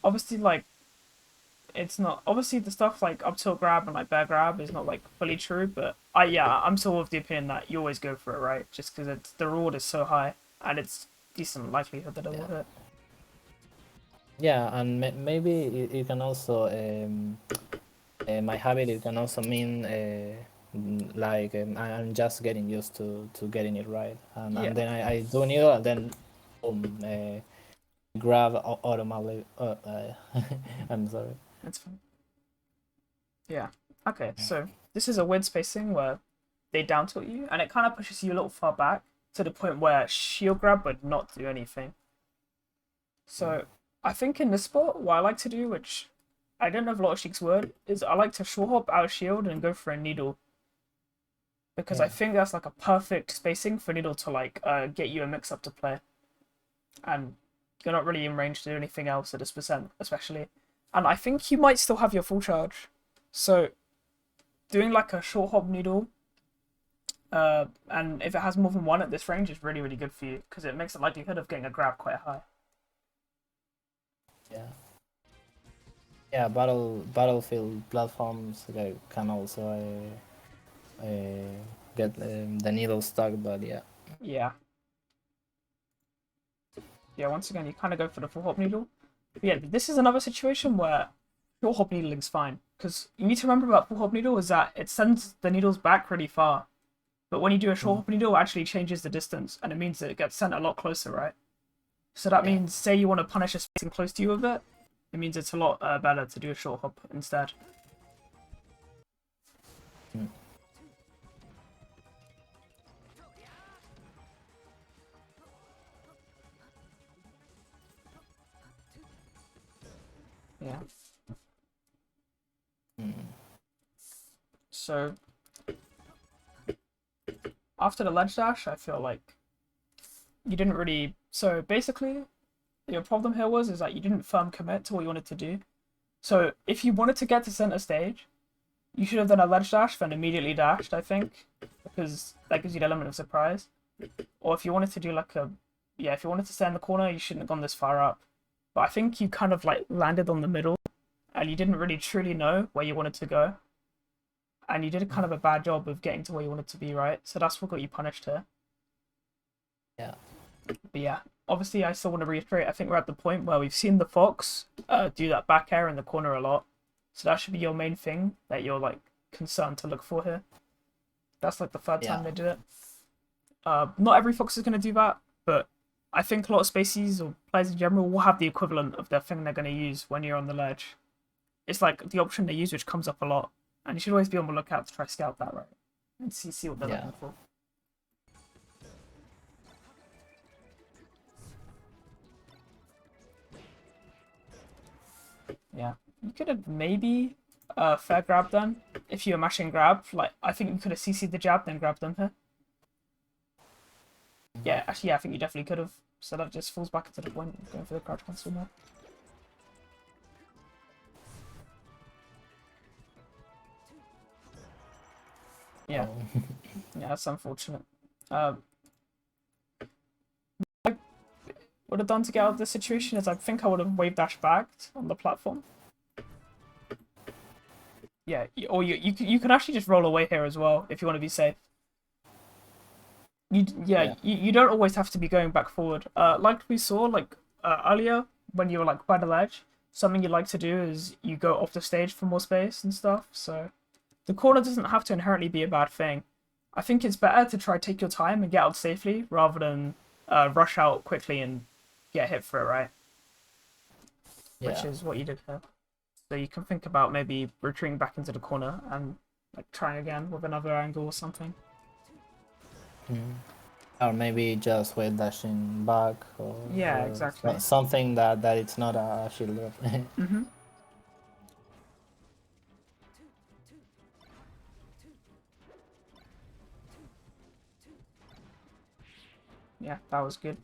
Obviously, like, it's not, obviously the stuff like up tilt grab and like bear grab is not like fully true, but I'm still of the opinion that you always go for it, right? Just because the reward is so high and it's decent likelihood that it will hit. Yeah, and maybe it can also my habit. It can also mean like I'm just getting used to getting it right, and then I do needle, and then boom, grab automatically. I'm sorry. That's fine. Yeah. Okay, so this is a weird spacing where they down tilt you, and it kind of pushes you a little far back to the point where shield grab would not do anything. So I think in this spot, what I like to do, which I don't know if a lot of Sheik's would, is I like to short hop out of shield and go for a needle. Because I think that's like a perfect spacing for needle to like get you a mix up to play. And you're not really in range to do anything else at this percent, especially. And I think you might still have your full charge. So doing like a short hop needle, and if it has more than one at this range, is really good for you because it makes the likelihood of getting a grab quite high. Yeah. Yeah, battlefield platforms can also get the needle stuck, but yeah. Yeah. Yeah, once again, you kind of go for the full hop needle. But yeah, this is another situation where short hop needling's fine. Because you need to remember about full hop needle is that it sends the needles back really far. But when you do a short hop needle, it actually changes the distance, and it means that it gets sent a lot closer, right? So that means, say you want to punish a spacing close to you with it, it means it's a lot better to do a short hop instead. Yeah. So after the ledge dash, I feel like you didn't really. So basically, your problem here is that you didn't firm commit to what you wanted to do. So if you wanted to get to center stage, you should have done a ledge dash, then immediately dashed, I think, because that gives you the element of surprise. Or if you wanted to do like if you wanted to stay in the corner, you shouldn't have gone this far up. But I think you kind of like landed on the middle, and you didn't really truly know where you wanted to go, and you did kind of a bad job of getting to where you wanted to be, right? So that's what got you punished here. Yeah. But yeah, obviously I still want to reiterate, I think we're at the point where we've seen the Fox do that back air in the corner a lot. So that should be your main thing that you're like concerned to look for here. That's like the third time they did it. Not every Fox is going to do that, but I think a lot of spacies or players in general will have the equivalent of their thing they're going to use when you're on the ledge. It's like the option they use which comes up a lot, and you should always be on the lookout to try to scout that, right? And see what they're looking for. Yeah, you could have maybe fair grab them if you were mashing grab. Like, I think you could have CC'd the jab, then grabbed them here. Yeah, actually, yeah, I think you definitely could have. So that just falls back into the point going for the crouch cancel now. Yeah, yeah, that's unfortunate. What I would have done to get out of this situation is I think I would have wave dash backed on the platform. Yeah, or you can actually just roll away here as well if you want to be safe. You don't always have to be going back forward. Like we saw earlier when you were like by the ledge, something you like to do is you go off the stage for more space and stuff. So the corner doesn't have to inherently be a bad thing. I think it's better to try take your time and get out safely rather than rush out quickly and get hit for it, right? Which is what you did here. So you can think about maybe retreating back into the corner and like trying again with another angle or something. Or maybe just wave dashing back, or exactly. something that it's not a shield drop. Yeah, that was good.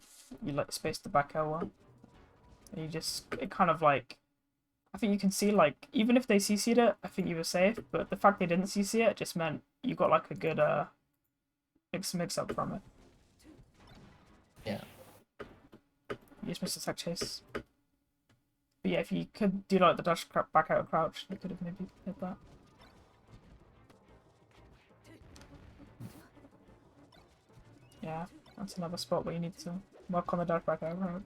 You let space the back air well. And it kind of like, I think you can see like, even if they CC'd it, I think you were safe, but the fact they didn't CC it just meant you got like a good mix up from it. Yeah. You just missed a tech chase. But yeah, if you could do like the dash back out of crouch, you could have maybe hit that. Yeah, that's another spot where you need to work on the dash back out of crouch.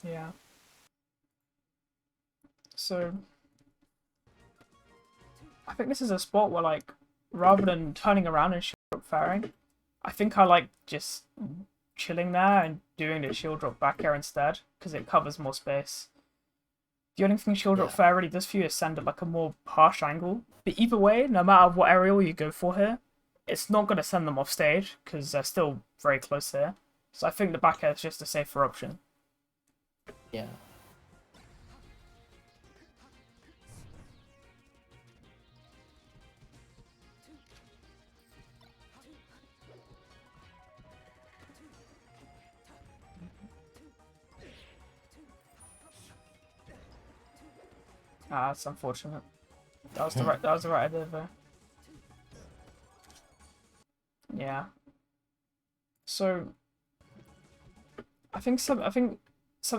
Yeah. So I think this is a spot where like rather than turning around and shield drop fairing, I think I like just chilling there and doing the shield drop back air instead because it covers more space. The only thing shield drop fair really does for you is send at like a more harsh angle. But either way, no matter what aerial you go for here, it's not going to send them off stage because they're still very close here. So I think the back air is just a safer option. Yeah. Ah, that's unfortunate. That was the right idea there. Yeah. So I think something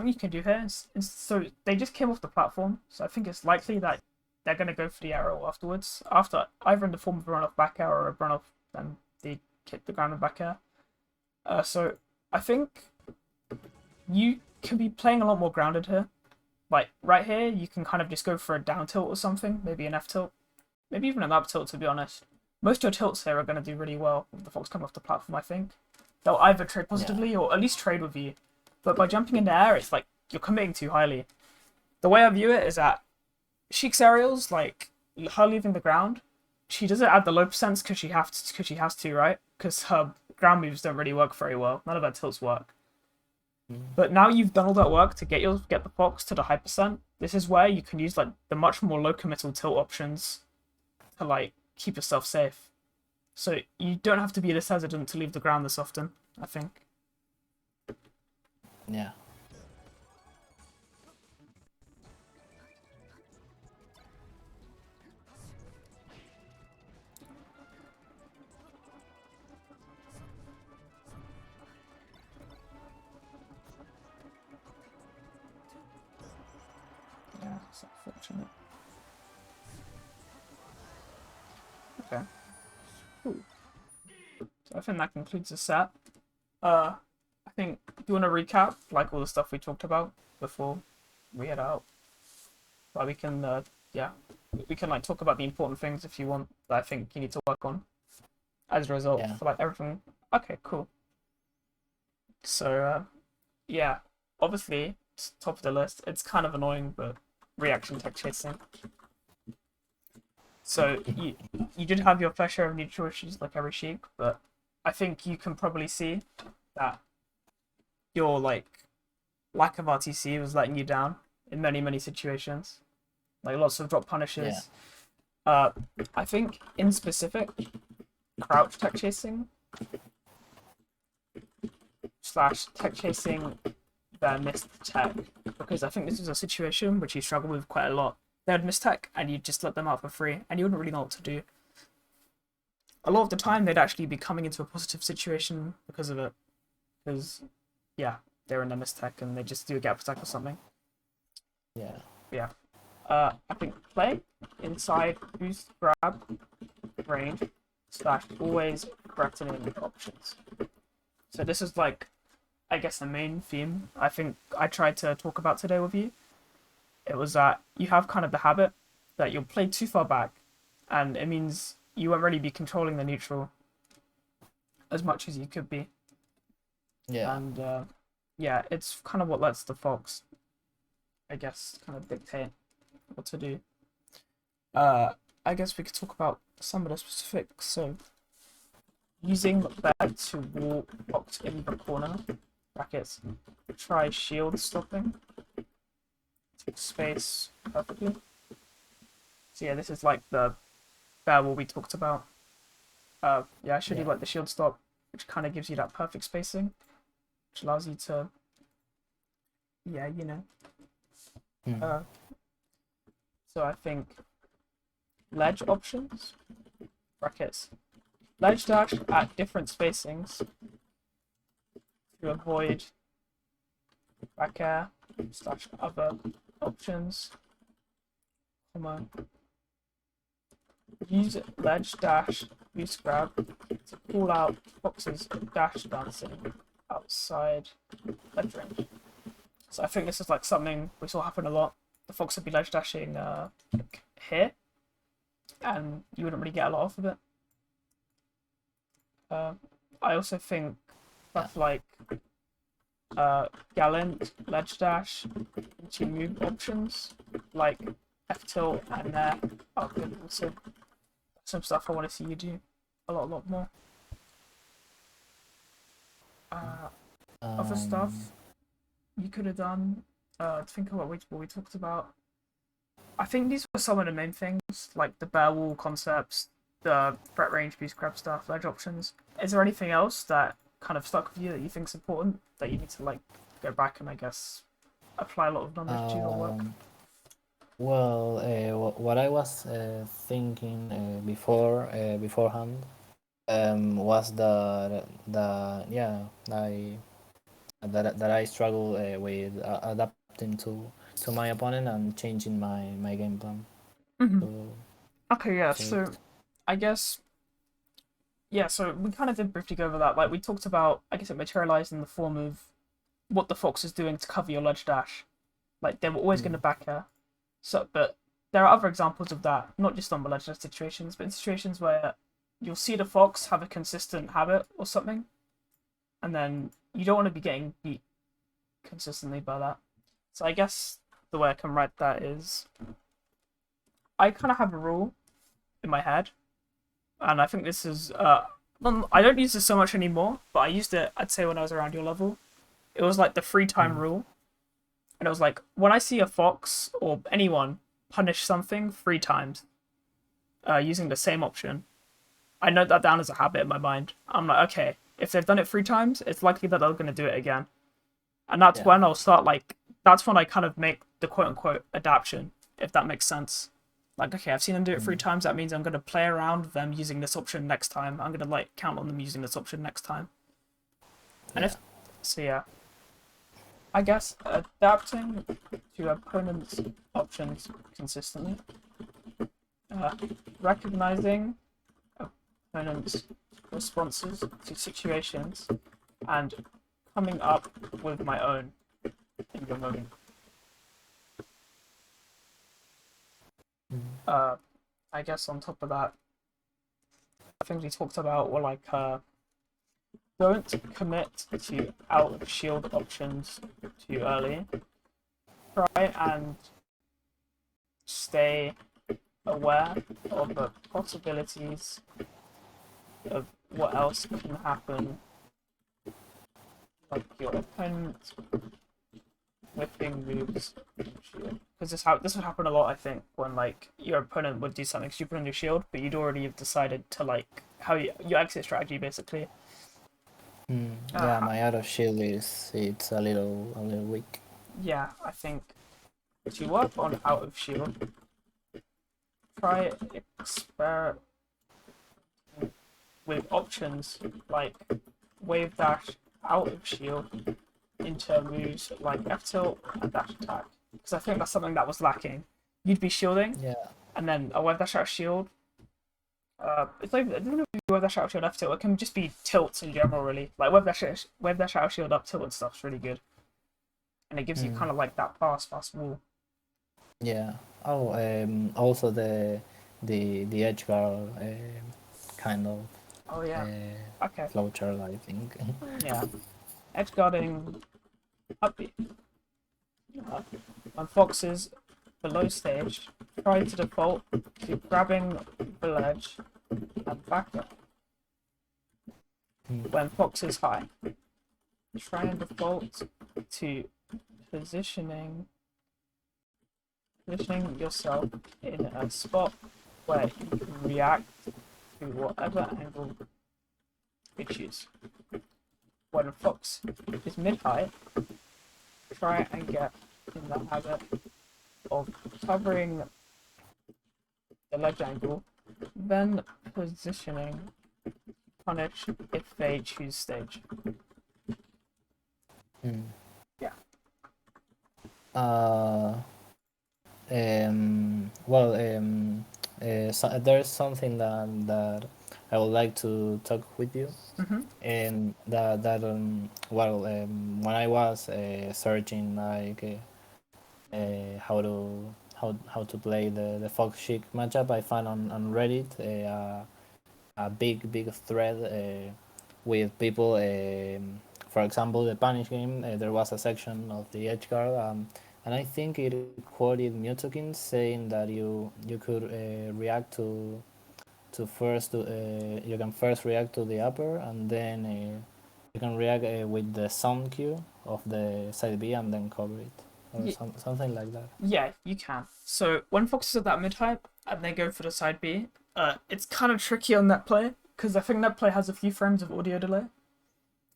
you can do here is so they just came off the platform, so I think it's likely that they're gonna go for the arrow afterwards. After either in the form of a run off back air or a run off then they hit the ground and back air. So I think you can be playing a lot more grounded here. Like right here, you can kind of just go for a down tilt or something, maybe an F tilt, maybe even an up tilt to be honest. Most of your tilts here are going to do really well with the Fox coming off the platform, I think. They'll either trade positively or at least trade with you. But by jumping in the air, it's like you're committing too highly. The way I view it is that Sheik's aerials, like her leaving the ground, she does it at the low percents because she has to, right? Because her ground moves don't really work very well. None of her tilts work. But now you've done all that work to get the Fox to the high percent. This is where you can use like the much more low committal tilt options to like keep yourself safe. So you don't have to be this hesitant to leave the ground this often, I think. Yeah. It's unfortunate. Okay. Cool. So I think that concludes the set. I think, do you want to recap like all the stuff we talked about before we head out? Like we can, yeah, we can like talk about the important things if you want that I think you need to work on as a result Yeah. for like everything. Okay, cool. So, yeah, obviously, it's top of the list. It's kind of annoying, but reaction tech chasing. So you did have your fair share of neutral issues like every Sheik, but I think you can probably see that your like lack of RTC was letting you down in many situations. Like lots of drop punishes. Yeah. I think in specific, crouch tech chasing / tech chasing their missed tech, because I think this is a situation which you struggle with quite a lot. They would miss tech and you just let them out for free and you wouldn't really know what to do. A lot of the time they'd actually be coming into a positive situation because of it. Because, yeah, they're in a miss tech and they just do a gap attack or something. Yeah. Yeah. I think play inside boost grab range / always threatening options. So this is like, I guess, the main theme I think I tried to talk about today with you. It was that you have kind of the habit that you'll play too far back, and it means you won't really be controlling the neutral as much as you could be. Yeah. And yeah, it's kind of what lets the Fox, I guess, kind of dictate what to do. I guess we could talk about some of the specifics. So, using that to wall blocked in the corner, brackets, try shield stopping, take space perfectly. So yeah, this is like the bear wall we talked about. Yeah, I should do like the shield stop, which kind of gives you that perfect spacing, which allows you to, yeah, you know. So I think ledge options, brackets, ledge dash at different spacings to avoid back air / other options, comma, use ledge dash boost grab to call out Fox's dash dancing outside ledge range. So I think this is like something we saw happen a lot. The Fox would be ledge dashing like here, and you wouldn't really get a lot off of it. I also think stuff like gallant ledge dash into move options like F tilt and there are good also. Some stuff I want to see you do a lot more. Other stuff you could have done. Think of what we talked about. I think these were some of the main things, like the bear wall concepts, the threat range boost grab stuff, ledge options. Is there anything else that kind of stuck with you that you think is important that you need to like go back and I guess apply a lot of knowledge to your work? Well, what I was thinking beforehand was that I struggle with adapting to my opponent and changing my game plan. So, Okay, yeah. So I guess yeah. So we kind of did briefly go over that. Like we talked about, I guess it materialized in the form of what the Fox is doing to cover your ledge dash. Like they were always going to back air. So, but there are other examples of that, not just on the ledge dash situations, but in situations where you'll see the Fox have a consistent habit or something, and then you don't want to be getting beat consistently by that. So I guess the way I can write that is, I kind of have a rule in my head, and I think this is I don't use this so much anymore, but I used it, I'd say, when I was around your level. It was like the free time rule, and it was like when I see a Fox or anyone punish something 3 times using the same option, I note that down as a habit in my mind. I'm like, okay, if they've done it 3 times, it's likely that they're going to do it again. And that's when I'll start, like, that's when I kind of make the quote-unquote adaptation, if that makes sense. Like, okay, I've seen them do it 3 times, that means I'm going to play around them using this option next time. I'm going to, like, count on them using this option next time. And so yeah. I guess adapting to opponents' options consistently, recognizing opponents' responses to situations, and coming up with my own in the moment. I guess on top of that, things we talked about were like don't commit to out of shield options too early. Try and stay aware of the possibilities of what else can happen, like your opponent whipping moves shield. Because this would happen a lot, I think, when like your opponent would do something stupid on your shield, but you'd already have decided to like how your exit strategy basically. Yeah, my out of shield it's a little weak. Yeah, I think to work on out of shield, try experiment with options like wave dash out of shield into moves like F tilt and dash attack. Because I think that's something that was lacking. You'd be shielding, Yeah. and then a wave dash out of shield. It's like it doesn't have to be wave dash out of shield F tilt. It can just be tilts in general, really. Like wave dash out of shield up tilt and stuff's really good, and it gives you kind of like that fast wall. Yeah. Oh, also the edge guard kind of Oh yeah. Okay. flowchart, I think. Yeah. Edge guarding upbeat. When foxes below stage, try to default to grabbing the ledge and back up. When fox is high, try and default to positioning yourself in a spot where you can react to whatever angle you choose. When fox is mid-high, try and get in the habit of covering the ledge angle, then positioning punish if they choose stage. Yeah. So there's something that I would like to talk with you. And when I was searching like how to play the Fox Sheik matchup, I found on Reddit a big thread with people. For example, the Punish game, there was a section of the edge guard, and I think it quoted Mewtwokin saying that you could react to first you can first react to the upper, and then you can react with the sound cue of the side B and then cover it, or something like that. Yeah, you can. So when foxes are that mid-high and they go for the side B, it's kind of tricky on net play because I think net play has a few frames of audio delay,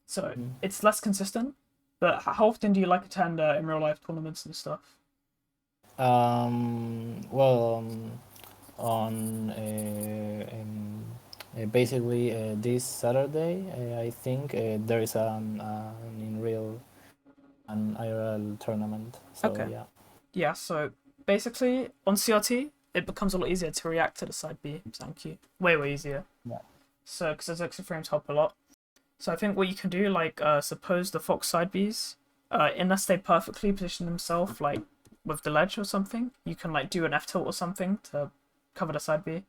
so it's less consistent. But how often do you like attend in real life tournaments and stuff? Well, on basically this Saturday, I think there is an IRL tournament. So Okay. yeah. Yeah, so basically on CRT, it becomes a lot easier to react to the side B sound cue. Way easier. Yeah. So, because those extra frames help a lot. So I think what you can do, like, suppose the Fox side Bs, unless they perfectly position themselves, like, with the ledge or something, you can, like, do an F tilt or something to cover the side B.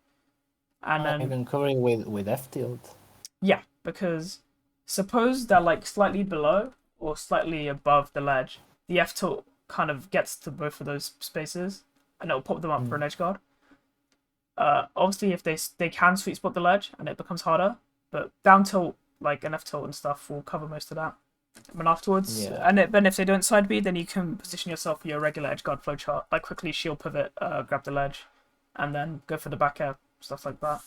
And then you can cover it with F tilt. Yeah, because suppose they're, like, slightly below or slightly above the ledge. The F tilt kind of gets to both of those spaces, and it'll pop them up for an edge guard. Obviously, if they can sweet spot the ledge, and it becomes harder, but down tilt, like an F tilt and stuff, will cover most of that. And afterwards, then if they don't side B, then you can position yourself for your regular edge guard flowchart, like quickly shield pivot, grab the ledge, and then go for the back air, stuff like that.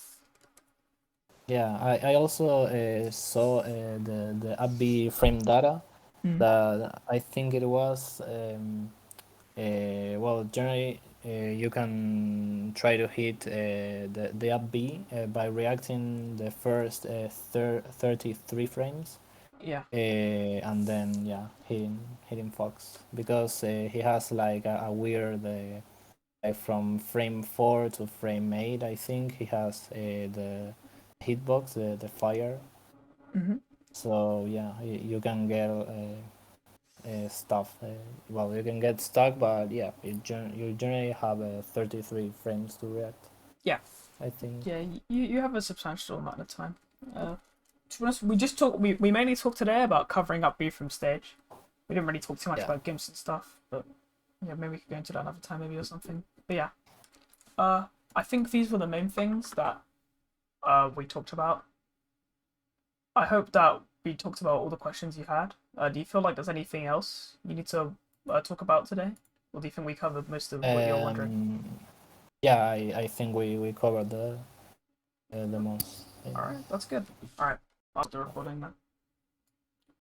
Yeah, I also saw the up B frame data. That I think it was well, generally you can try to hit the up B by reacting the first 33 frames Yeah. And then yeah, hitting Fox because he has like a weird like from frame 4 to frame 8. I think he has the hitbox, the fire. Mhm. So yeah, you can get stuff. Well, you can get stuck, but yeah, you generally have 33 frames to react. Yeah. I think. Yeah. You have a substantial amount of time. To be honest, we just talked. We mainly talked today about covering up B from stage. We didn't really talk too much Yeah. about gimps and stuff, but yeah, maybe we could go into that another time, maybe or something. But yeah, I think these were the main things that we talked about. I hope that we talked about all the questions you had. Do you feel like there's anything else you need to talk about today, or do you think we covered most of what you're wondering? Yeah, I think we covered the most. All right, that's good. All right, I'll start recording then.